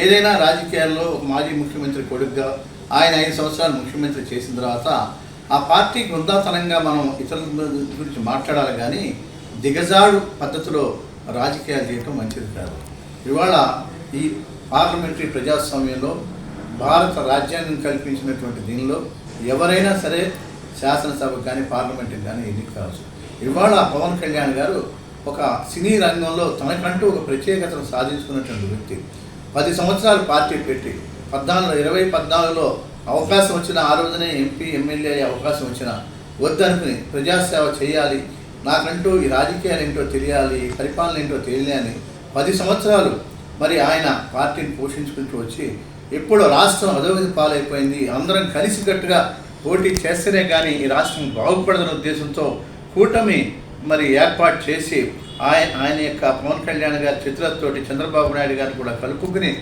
Speaker 10: ఏదైనా రాజకీయాల్లో ఒక మాజీ ముఖ్యమంత్రి కొడుకుగా ఆయన 5 సంవత్సరాలు ముఖ్యమంత్రి చేసిన తర్వాత ఆ పార్టీకి వృద్ధాతనంగా మనం ఇతరుల గురించి మాట్లాడాలి, కానీ దిగజాడు పద్ధతిలో రాజకీయాలు చేయటం మంచిది కాదు. ఇవాళ ఈ పార్లమెంటరీ ప్రజాస్వామ్యంలో భారత రాజ్యాంగం కల్పించినటువంటి దీనిలో ఎవరైనా సరే శాసనసభకు కానీ పార్లమెంటుకి కానీ ఎన్నిక కావచ్చు. ఇవాళ పవన్ కళ్యాణ్ గారు ఒక సినీ రంగంలో తనకంటూ ఒక ప్రత్యేకతను సాధించుకున్నటువంటి వ్యక్తి. 10 సంవత్సరాలు పార్టీ పెట్టి 2014లో అవకాశం వచ్చిన, ఆ రోజునే ఎంపీ ఎమ్మెల్యే అయ్యే అవకాశం వచ్చిన వద్దనుకుని ప్రజాసేవ చేయాలి, నాకంటూ ఈ రాజకీయాలు ఏంటో తెలియాలి, పరిపాలన ఏంటో తెలియాలి 10 సంవత్సరాలు మరి ఆయన పార్టీని పోషించుకుంటూ వచ్చి ఎప్పుడో రాష్ట్రం అధోగతి పాలైపోయింది, అందరం కలిసికట్టుగా పోటీ చేస్తేనే కానీ ఈ రాష్ట్రం బాగుపడదన్న ఉద్దేశంతో కూటమి మరి ఏర్పాటు చేసి ఆయన యొక్క పవన్ కళ్యాణ్ గారి చిత్రతోటి చంద్రబాబు నాయుడు గారిని కూడా కలుపుకుని,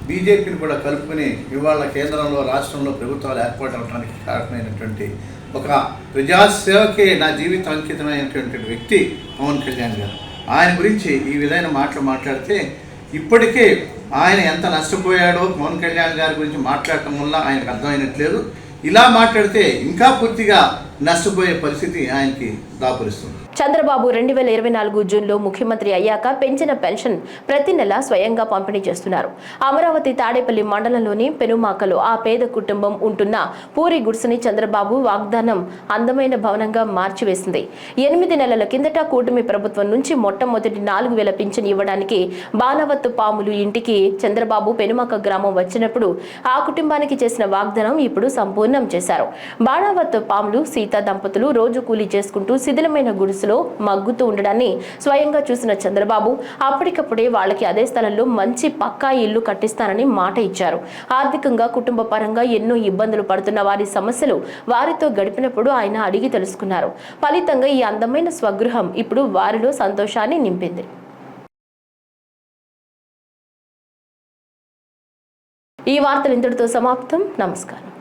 Speaker 10: బీజేపీని కూడా కలుపుకుని ఇవాళ కేంద్రంలో రాష్ట్రంలో ప్రభుత్వాలు ఏర్పాటు అవడానికి కారణమైనటువంటి ఒక ప్రజాసేవకే నా జీవితం అంకితమైనటువంటి వ్యక్తి పవన్ కళ్యాణ్ గారు. ఆయన గురించి ఈ విధమైన మాట్లాడితే ఇప్పటికే ఆయన ఎంత నష్టపోయాడో పవన్ కళ్యాణ్ గారి గురించి మాట్లాడటం వల్ల ఆయనకు అర్థమైనట్లేదు. ఇలా మాట్లాడితే ఇంకా పూర్తిగా నష్టపోయే పరిస్థితి ఆయనకి దాపురిస్తుంది.
Speaker 1: చంద్రబాబు 2024 జూన్లో ముఖ్యమంత్రి అయ్యాక పెంచిన పెన్షన్ ప్రతి నెల స్వయంగా పంపిణీ చేస్తున్నారు. అమరావతి తాడేపల్లి మండలంలోని పెనుమాకలో ఆ పేద కుటుంబం ఉంటున్న పూరి గుడిసెని చంద్రబాబు వాగ్దానం అందమైన భవనంగా మార్చివేసింది. 8 నెలల కిందట కూటమి ప్రభుత్వం నుంచి మొట్టమొదటి 4,000 పింఛన్ ఇవ్వడానికి బాణవత్తు పాములు ఇంటికి చంద్రబాబు పెనుమాక గ్రామం వచ్చినప్పుడు ఆ కుటుంబానికి చేసిన వాగ్దానం ఇప్పుడు సంపూర్ణం చేశారు. బాణవత్తు పాములు సీతా దంపతులు రోజు కూలీ చేసుకుంటూ శిథిలమైన గుడిసె మగ్గుతూ ఉండడాన్ని స్వయంగా చూసిన చంద్రబాబు అప్పటికప్పుడే వాళ్ళకి అదే స్థలంలో మంచి పక్కా ఇల్లు కట్టిస్తానని మాట ఇచ్చారు. ఆర్థికంగా కుటుంబ పరంగా ఎన్నో ఇబ్బందులు పడుతున్న వారి సమస్యలు వారితో గడిపినప్పుడు ఆయన అడిగి తెలుసుకున్నారు. ఫలితంగా ఈ అందమైన స్వగృహం ఇప్పుడు వారిలో సంతోషాన్ని నింపింది. ఈ వార్తలు ఇంతటితో సమాప్తం. నమస్కారం.